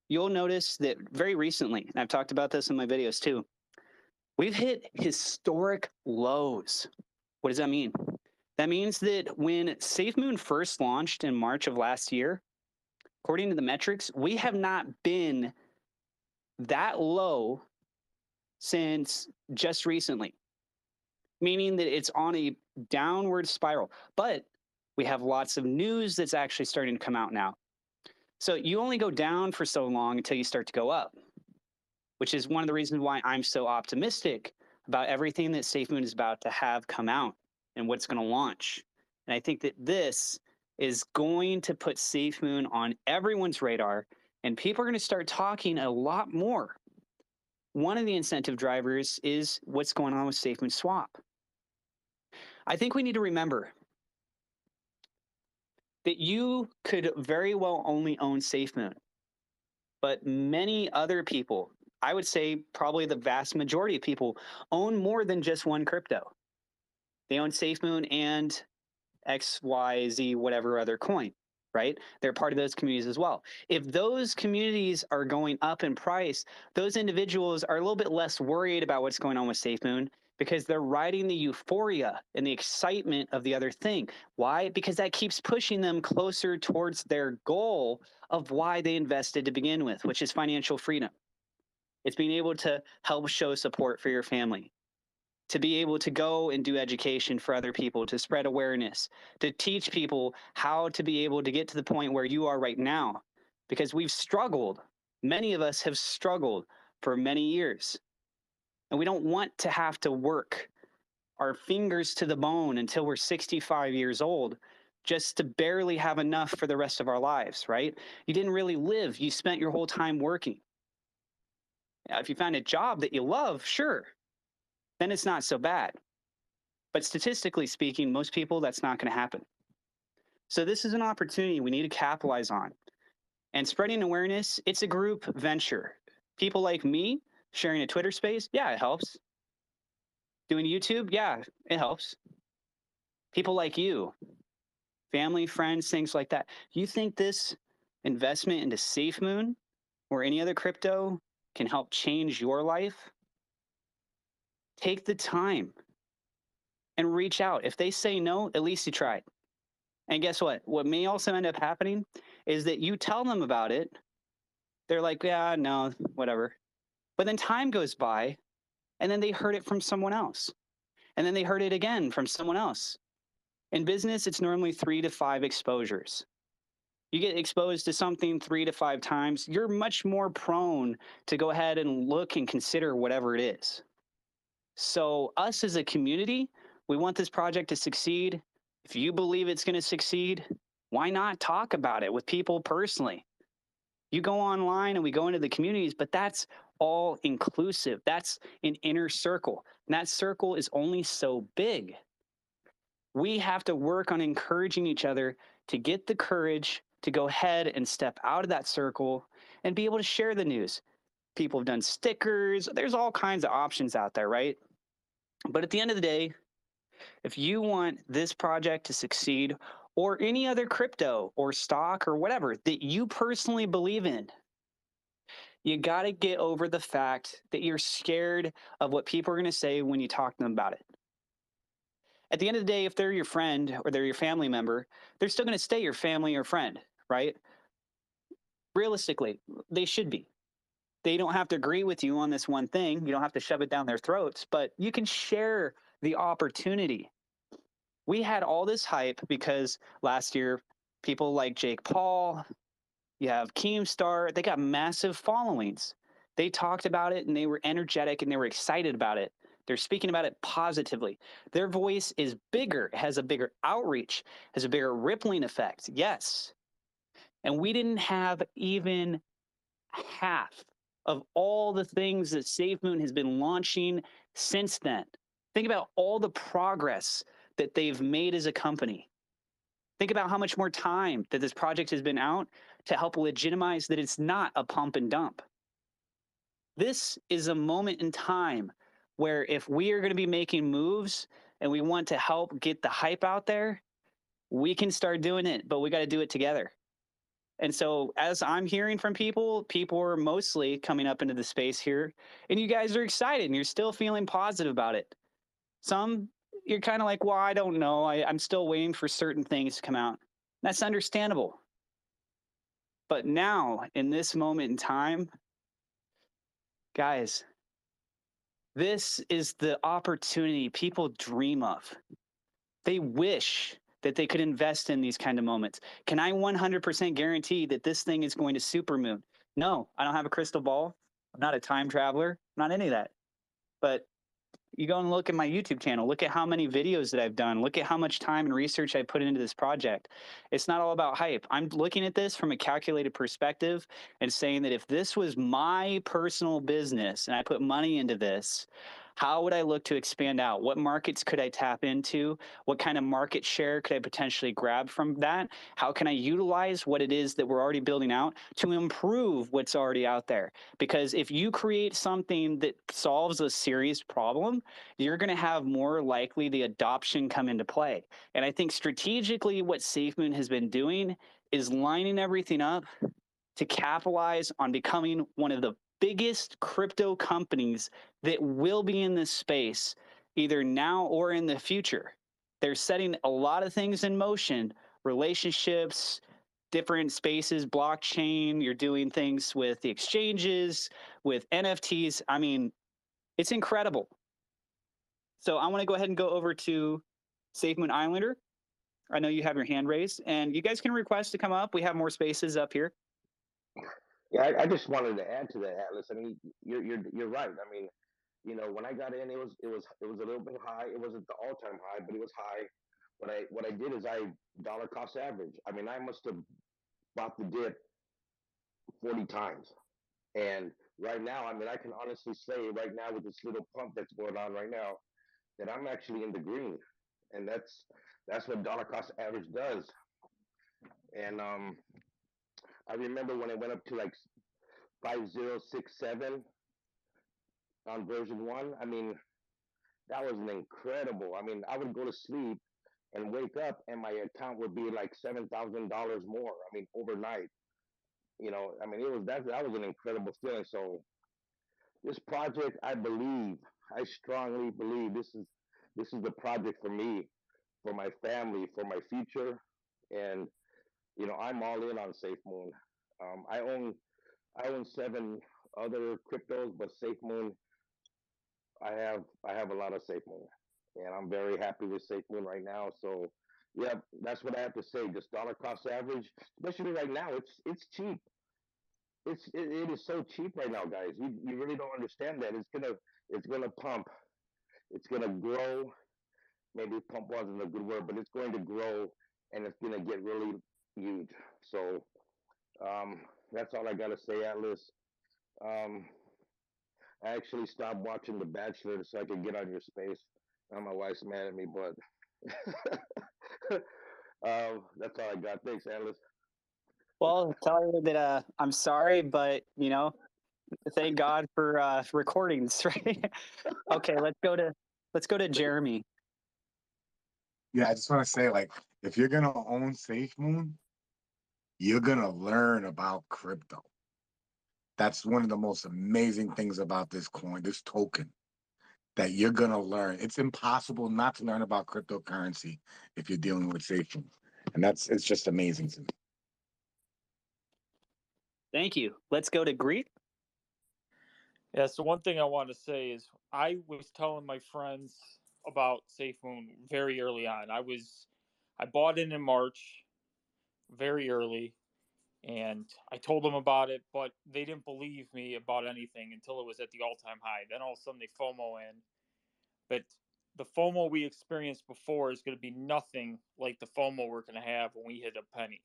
you'll notice that very recently, and I've talked about this in my videos too, we've hit historic lows. What does that mean? That means that when SafeMoon first launched in March of last year, according to the metrics, we have not been that low since just recently, meaning that it's on a downward spiral. But we have lots of news that's actually starting to come out now. So you only go down for so long until you start to go up, which is one of the reasons why I'm so optimistic about everything that SafeMoon is about to have come out and what's going to launch. And I think that this is going to put SafeMoon on everyone's radar, and people are going to start talking a lot more. One of the incentive drivers is what's going on with SafeMoon Swap. I think we need to remember that you could very well only own SafeMoon, but many other people, I would say probably the vast majority of people, own more than just one crypto. They own SafeMoon and XYZ, whatever other coin, right? They're part of those communities as well. If those communities are going up in price, those individuals are a little bit less worried about what's going on with SafeMoon because they're riding the euphoria and the excitement of the other thing. Why? Because that keeps pushing them closer towards their goal of why they invested to begin with, which is financial freedom. It's being able to help show support for your family, to be able to go and do education for other people, to spread awareness, to teach people how to be able to get to the point where you are right now. Because we've struggled. Many of us have struggled for many years. And we don't want to have to work our fingers to the bone until we're 65 years old just to barely have enough for the rest of our lives, right? You didn't really live. You spent your whole time working. Now, if you found a job that you love, sure, then it's not so bad. But statistically speaking, most people, that's not going to happen. So this is an opportunity we need to capitalize on. And spreading awareness, it's a group venture. People like me sharing a Twitter space, yeah, it helps. Doing YouTube, yeah, it helps. People like you, family, friends, things like that. You think this investment into SafeMoon or any other crypto can help change your life? Take the time and reach out. If they say no, at least you tried. And guess what? What may also end up happening is that you tell them about it. They're like, yeah, no, whatever. But then time goes by, and then they heard it from someone else. And then they heard it again from someone else. In business, it's normally 3 to 5 exposures. You get exposed to something 3 to 5 times, you're much more prone to go ahead and look and consider whatever it is. So us as a community, we want this project to succeed. If you believe it's going to succeed, why not talk about it with people personally? You go online and we go into the communities, but that's all inclusive. That's an inner circle. And that circle is only so big. We have to work on encouraging each other to get the courage to go ahead and step out of that circle and be able to share the news. People have done stickers. There's all kinds of options out there, right? But at the end of the day, If you want this project to succeed, or any other crypto or stock or whatever that you personally believe in, you got to get over the fact that you're scared of what people are going to say when you talk to them about it. At the end of the day, if they're your friend or they're your family member, they're still going to stay your family or friend, right? Realistically, they should be. They don't have to agree with you on this one thing. You don't have to shove it down their throats, but you can share the opportunity. We had all this hype because last year, people like Jake Paul, you have Keemstar, they got massive followings. They talked about it and they were energetic and they were excited about it. They're speaking about it positively. Their voice is bigger, has a bigger outreach, has a bigger rippling effect. Yes. And we didn't have even half of all the things that SafeMoon has been launching since then. Think about all the progress that they've made as a company. Think about how much more time that this project has been out to help legitimize that it's not a pump and dump. This is a moment in time where if we are going to be making moves and we want to help get the hype out there, we can start doing it, but we got to do it together. And so, as I'm hearing from people, people are mostly coming up into the space here, and you guys are excited and you're still feeling positive about it. Some, you're kind of like, well, I don't know. I'm still waiting for certain things to come out. That's understandable. But now, in this moment in time, guys, this is the opportunity people dream of. They wish that they could invest in these kind of moments. Can I 100% guarantee that this thing is going to supermoon? No, I don't have a crystal ball. I'm not a time traveler, not any of that. But you go and look at my YouTube channel, look at how many videos that I've done, look at how much time and research I put into this project. It's not all about hype. I'm looking at this from a calculated perspective and saying that if this was my personal business and I put money into this, how would I look to expand out? What markets could I tap into? What kind of market share could I potentially grab from that? How can I utilize what it is that we're already building out to improve what's already out there? Because if you create something that solves a serious problem, you're going to have more likely the adoption come into play. And I think strategically what SafeMoon has been doing is lining everything up to capitalize on becoming one of the biggest crypto companies that will be in this space either now or in the future. They're setting a lot of things in motion, relationships, different spaces, blockchain, you're doing things with the exchanges, with NFTs. I mean, it's incredible. So I want to go ahead and go over to SafeMoon Islander. I know you have your hand raised, and you guys can request to come up. We have more spaces up here. Yeah, I just wanted to add to that, Atlas. I mean, you're right. I mean, when I got in, it was a little bit high. It wasn't the all time high, but it was high. What I did is I dollar cost average. I mean, I must have bought the dip 40 times. And right now, I mean, I can honestly say right now with this little pump that's going on right now that I'm actually in the green, and that's what dollar cost average does. And I remember when it went up to like 5067 on version one. I mean, that was an incredible. I mean, I would go to sleep and wake up, and my account would be like $7,000 more. I mean, overnight. I mean, it was that was an incredible feeling. So this project, I strongly believe this is the project for me, for my family, for my future, and I'm all in on SafeMoon. I own seven other cryptos, but SafeMoon, I have a lot of SafeMoon, and I'm very happy with SafeMoon right now. So, yeah, that's what I have to say. Just dollar cost average, especially right now, it's cheap. It is so cheap right now, guys. You really don't understand that. It's gonna pump. It's gonna grow. Maybe pump wasn't a good word, but it's going to grow, and it's gonna get really huge. So that's all I gotta say, Atlas. Um, I actually stopped watching The Bachelor so I could get on your space. Now my wife's mad at me, but that's all I got. Thanks, Atlas. Well, tell her that I'm sorry, but thank God for recordings, right? Okay, let's go to Jeremy. Yeah, I just want to say, like, if you're gonna own SafeMoon, you're gonna learn about crypto. That's one of the most amazing things about this coin, this token, that you're gonna learn. It's impossible not to learn about cryptocurrency if you're dealing with SafeMoon, and it's just amazing to me. Thank you. Let's go to Greek. Yeah, so one thing I want to say is I was telling my friends about SafeMoon very early on. I bought in March, very early, and I told them about it, but they didn't believe me about anything until it was at the all-time high. Then all of a sudden they FOMO in, but the FOMO we experienced before is going to be nothing like the FOMO we're going to have when we hit a penny.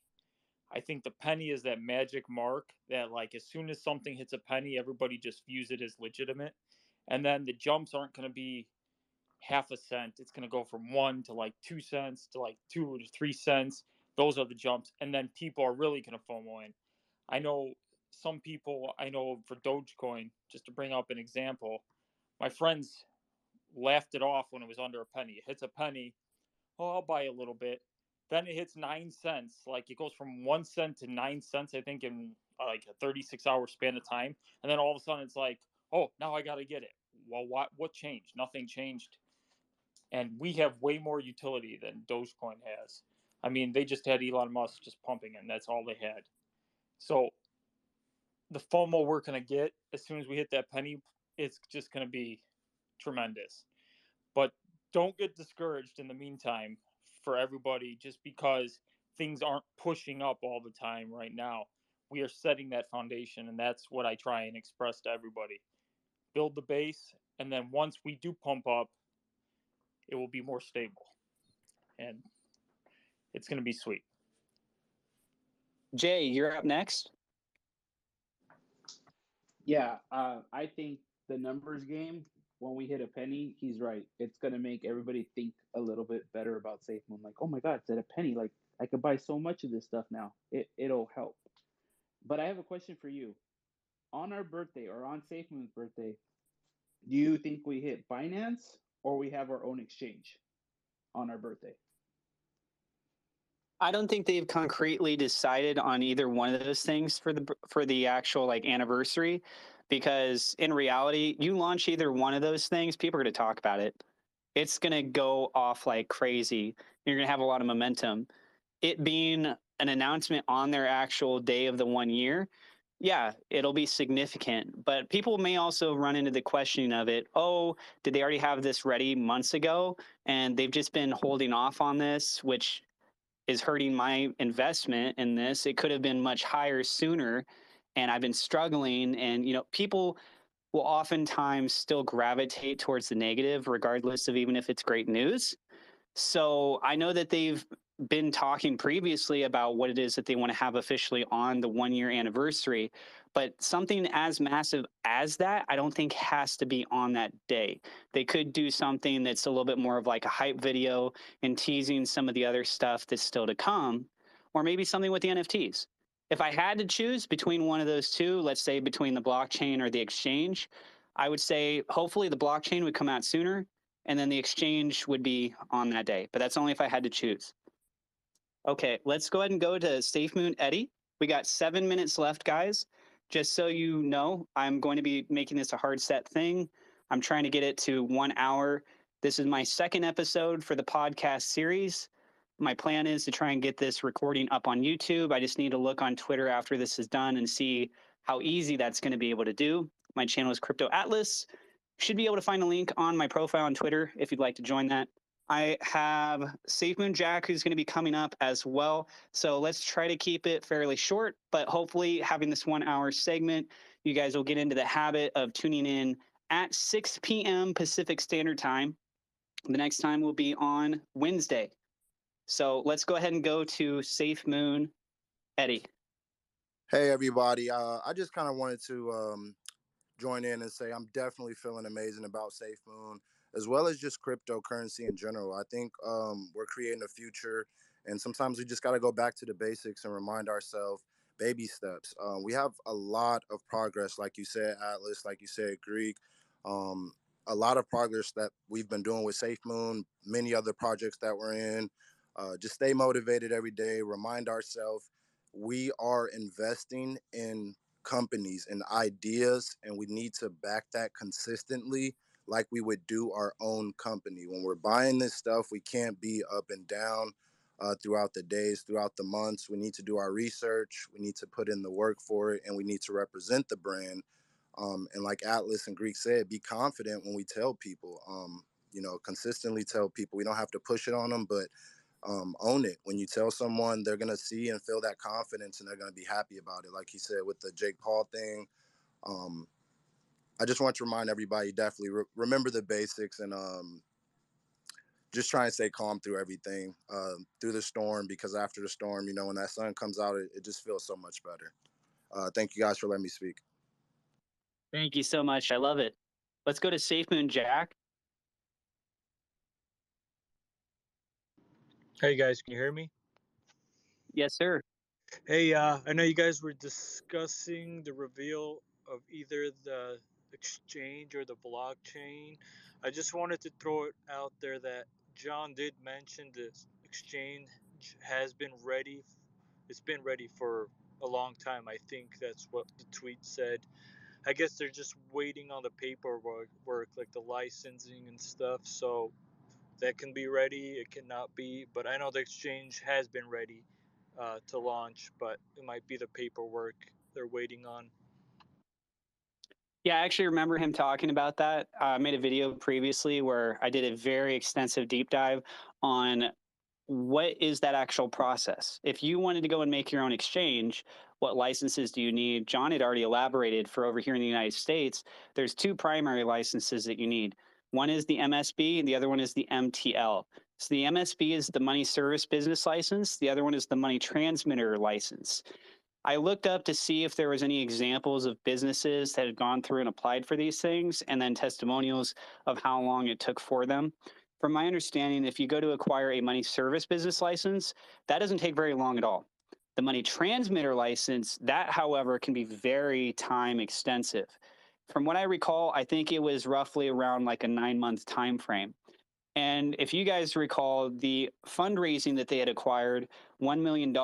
I think the penny is that magic mark that, like, as soon as something hits a penny, everybody just views it as legitimate. And then the jumps aren't going to be half a cent. It's going to go from 1 to like 2 cents to like 2 to 3 cents. Those are the jumps. And then people are really going to FOMO in. I know some people, I know for Dogecoin, just to bring up an example, my friends laughed it off when it was under a penny. It hits a penny, oh, I'll buy a little bit. Then it hits 9 cents. Like, it goes from 1 cent to 9 cents, I think, in like a 36-hour span of time. And then all of a sudden it's like, oh, now I got to get it. Well, what changed? Nothing changed. And we have way more utility than Dogecoin has. I mean, they just had Elon Musk just pumping, and that's all they had. So the FOMO we're going to get as soon as we hit that penny, it's just going to be tremendous. But don't get discouraged in the meantime for everybody just because things aren't pushing up all the time right now. We are setting that foundation, and that's what I try and express to everybody. Build the base, and then once we do pump up, it will be more stable. And it's going to be sweet. Jay, you're up next. Yeah, I think the numbers game, when we hit a penny, he's right. It's going to make everybody think a little bit better about SafeMoon. Like, oh my God, it's at a penny. Like, I could buy so much of this stuff now. It'll help. But I have a question for you. On our birthday or on SafeMoon's birthday, do you think we hit Binance or we have our own exchange on our birthday? I don't think they've concretely decided on either one of those things for the actual like anniversary, because in reality, you launch either one of those things, people are going to talk about it. It's going to go off like crazy. You're going to have a lot of momentum. It being an announcement on their actual day of the 1 year, yeah, it'll be significant. But people may also run into the questioning of it. Oh, did they already have this ready months ago? And they've just been holding off on this, which is hurting my investment in this. It could have been much higher sooner, and I've been struggling. And, people will oftentimes still gravitate towards the negative, regardless of even if it's great news. So I know that they've been talking previously about what it is that they want to have officially on the 1 year anniversary. But something as massive as that, I don't think has to be on that day. They could do something that's a little bit more of like a hype video and teasing some of the other stuff that's still to come, or maybe something with the NFTs. If I had to choose between one of those two, let's say between the blockchain or the exchange, I would say hopefully the blockchain would come out sooner and then the exchange would be on that day. But that's only if I had to choose. Okay, let's go ahead and go to SafeMoon Eddie. We got 7 minutes left, guys. Just so you know, I'm going to be making this a hard set thing. I'm trying to get it to 1 hour. This is my second episode for the podcast series. My plan is to try and get this recording up on YouTube. I just need to look on Twitter after this is done and see how easy that's going to be able to do. My channel is Crypto Atlas. Should be able to find a link on my profile on Twitter if you'd like to join that. I have SafeMoon Jack, who's going to be coming up as well. So let's try to keep it fairly short, but hopefully having this 1 hour segment, you guys will get into the habit of tuning in at 6 p.m. Pacific Standard Time. The next time will be on Wednesday. So let's go ahead and go to SafeMoon Eddie. Hey, everybody. I just kind of wanted to join in and say I'm definitely feeling amazing about SafeMoon, as well as just cryptocurrency in general. I think we're creating a future, and sometimes we just got to go back to the basics and remind ourselves baby steps. We have a lot of progress, like you said, Atlas, like you said, Greek. a lot of progress that we've been doing with SafeMoon, many other projects that we're in. Just stay motivated every day. Remind ourselves we are investing in companies and ideas, and we need to back that consistently like we would do our own company. When we're buying this stuff, we can't be up and down throughout the days, throughout the months. We need to do our research. We need to put in the work for it, and we need to represent the brand. And like Atlas and Greek said, be confident when we tell people. Consistently tell people. We don't have to push it on them, but own it. When you tell someone, they're gonna see and feel that confidence, and they're gonna be happy about it. Like he said with the Jake Paul thing. I just want to remind everybody, definitely remember the basics, and just try and stay calm through everything, through the storm, because after the storm, when that sun comes out, it just feels so much better. Thank you guys for letting me speak. Thank you so much. I love it. Let's go to SafeMoon Jack. Hey guys, can you hear me? Yes, sir. Hey, I know you guys were discussing the reveal of either the exchange or the blockchain. I just wanted to throw it out there that John did mention this exchange has been ready. It's been ready for a long time. I think that's what the tweet said. I guess they're just waiting on the paperwork, like the licensing and stuff. So that can be ready, it cannot be. But I know the exchange has been ready to launch, but it might be the paperwork they're waiting on. Yeah, I actually remember him talking about that. I made a video previously where I did a very extensive deep dive on what is that actual process. If you wanted to go and make your own exchange, what licenses do you need? John had already elaborated for over here in the United States. There's two primary licenses that you need. One is the MSB and the other one is the MTL. So the MSB is the money service business license. The other one is the money transmitter license. I looked up to see if there was any examples of businesses that had gone through and applied for these things, and then testimonials of how long it took for them. From my understanding, if you go to acquire a money service business license, that doesn't take very long at all. The money transmitter license, that, however, can be very time extensive. From what I recall, I think it was roughly around like a 9-month time frame. And if you guys recall, the fundraising that they had acquired, $1 million,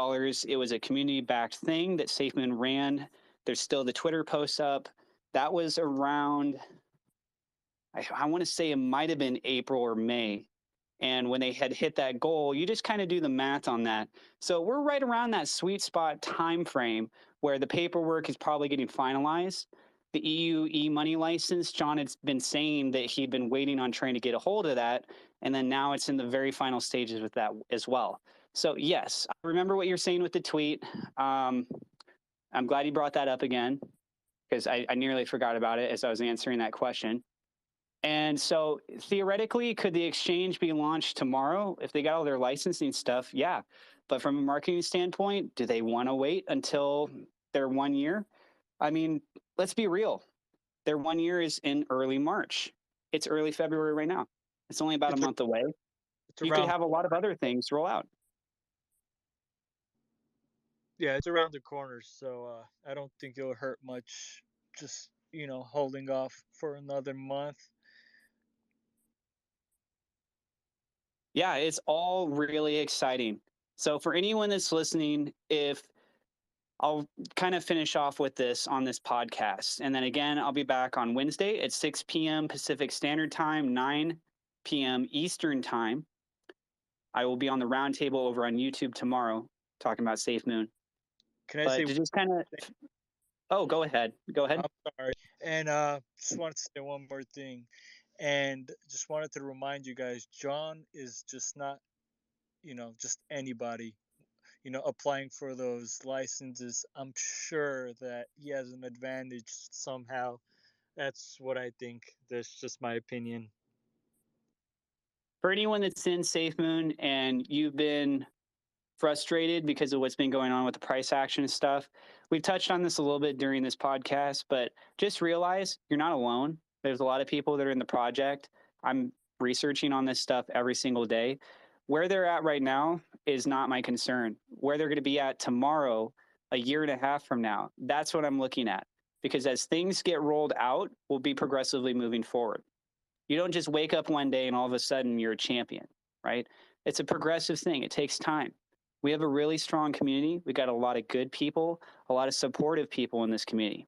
it was a community-backed thing that SafeMoon ran. There's still the Twitter posts up. That was around, I want to say it might have been April or May. And when they had hit that goal, you just kind of do the math on that. So we're right around that sweet spot time frame where the paperwork is probably getting finalized. The EU e-money license, John had been saying that he'd been waiting on trying to get a hold of that. And then now it's in the very final stages with that as well. So yes, I remember what you're saying with the tweet. I'm glad you brought that up again because I nearly forgot about it as I was answering that question. And so theoretically, could the exchange be launched tomorrow if they got all their licensing stuff? Yeah. But from a marketing standpoint, do they want to wait until their 1 year? I mean, let's be real. Their 1 year is in early March. It's early February right now. It's only about a month away. You could have a lot of other things roll out. Yeah, it's around the corner, so I don't think it'll hurt much just, holding off for another month. Yeah, it's all really exciting. So for anyone that's listening, if I'll kind of finish off with this on this podcast. And then again, I'll be back on Wednesday at 6 p.m. Pacific Standard Time, 9 p.m. Eastern Time. I will be on the roundtable over on YouTube tomorrow talking about SafeMoon. Can I But say to just kind of, oh, go ahead. Go ahead. I'm sorry. And just wanted to say one more thing. And just wanted to remind you guys, John is just not, just anybody, applying for those licenses. I'm sure that he has an advantage somehow. That's what I think. That's just my opinion. For anyone that's in SafeMoon and you've been frustrated because of what's been going on with the price action and stuff, we've touched on this a little bit during this podcast, but just realize you're not alone. There's a lot of people that are in the project. I'm researching on this stuff every single day. Where they're at right now is not my concern. Where they're going to be at tomorrow, a year and a half from now, that's what I'm looking at. Because as things get rolled out, we'll be progressively moving forward. You don't just wake up one day and all of a sudden you're a champion, right? It's a progressive thing. It takes time. We have a really strong community. We got a lot of good people, a lot of supportive people in this community.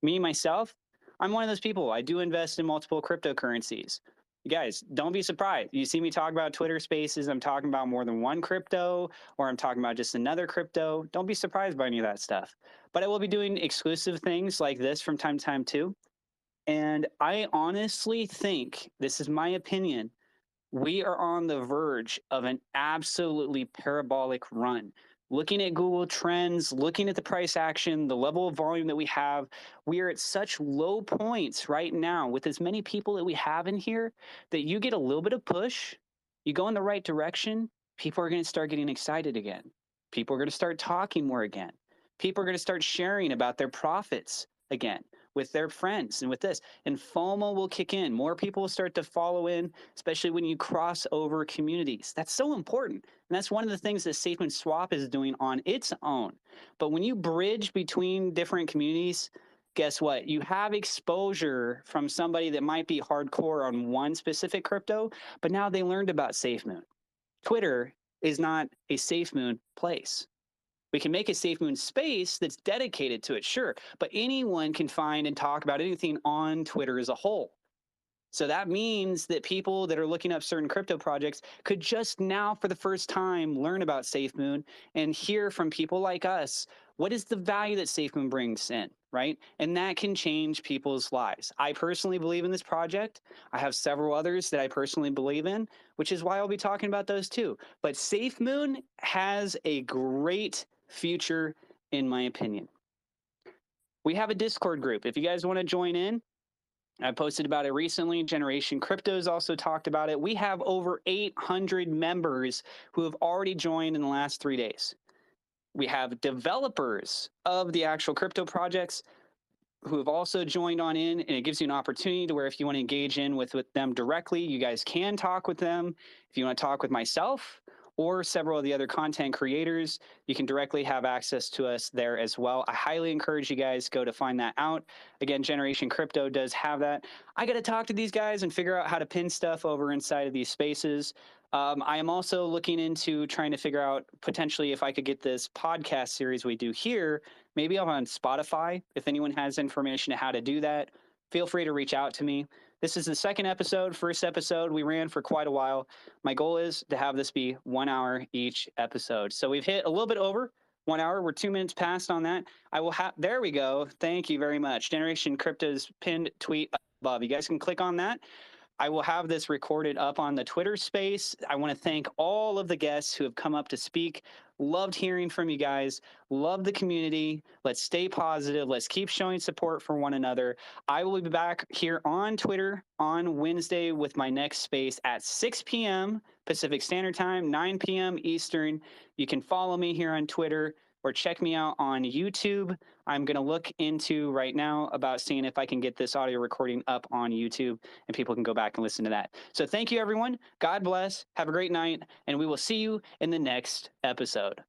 Me, myself, I'm one of those people. I do invest in multiple cryptocurrencies. You guys, don't be surprised. You see me talk about Twitter Spaces, I'm talking about more than one crypto, or I'm talking about just another crypto. Don't be surprised by any of that stuff. But I will be doing exclusive things like this from time to time too. And I honestly think, this is my opinion, we are on the verge of an absolutely parabolic run. Looking at Google Trends, looking at the price action, the level of volume that we have, we are at such low points right now with as many people that we have in here that you get a little bit of push, you go in the right direction, people are going to start getting excited again. People are going to start talking more again. People are going to start sharing about their profits again with their friends and with this. And FOMO will kick in. More people will start to follow in, especially when you cross over communities. That's so important. And that's one of the things that SafeMoon Swap is doing on its own. But when you bridge between different communities, guess what? You have exposure from somebody that might be hardcore on one specific crypto, but now they learned about SafeMoon. Twitter is not a SafeMoon place. We can make a SafeMoon space that's dedicated to it, sure, but anyone can find and talk about anything on Twitter as a whole. So that means that people that are looking up certain crypto projects could just now, for the first time, learn about SafeMoon and hear from people like us what is the value that SafeMoon brings in, right? And that can change people's lives. I personally believe in this project. I have several others that I personally believe in, which is why I'll be talking about those too. But SafeMoon has a great future, in my opinion. We have a Discord group. If you guys want to join in, I posted about it recently. Generation Crypto's also talked about it. We have over 800 members who have already joined in the last 3 days. We have developers of the actual crypto projects who have also joined on in, and it gives you an opportunity to where if you want to engage in with them directly, you guys can talk with them. If you want to talk with myself or several of the other content creators, you can directly have access to us there as well. I highly encourage you guys go to find that out. Again, Generation Crypto does have that. I got to talk to these guys and figure out how to pin stuff over inside of these spaces. I am also looking into trying to figure out potentially if I could get this podcast series we do here, maybe I'm on Spotify. If anyone has information on how to do that, feel free to reach out to me. This is the second episode. First episode we ran for quite a while. My goal is to have this be 1 hour each episode. So we've hit a little bit over 1 hour. We're 2 minutes past on that. I will have, there we go. Thank you very much. Generation Crypto's pinned tweet above. You guys can click on that. I will have this recorded up on the Twitter space. I want to thank all of the guests who have come up to speak. Loved hearing from you guys. Love the community. Let's stay positive. Let's keep showing support for one another. I will be back here on Twitter on Wednesday with my next space at 6 p.m. Pacific Standard Time, 9 p.m. Eastern. You can follow me here on Twitter or check me out on YouTube. I'm going to look into right now about seeing if I can get this audio recording up on YouTube and people can go back and listen to that. So thank you, everyone. God bless. Have a great night, and we will see you in the next episode.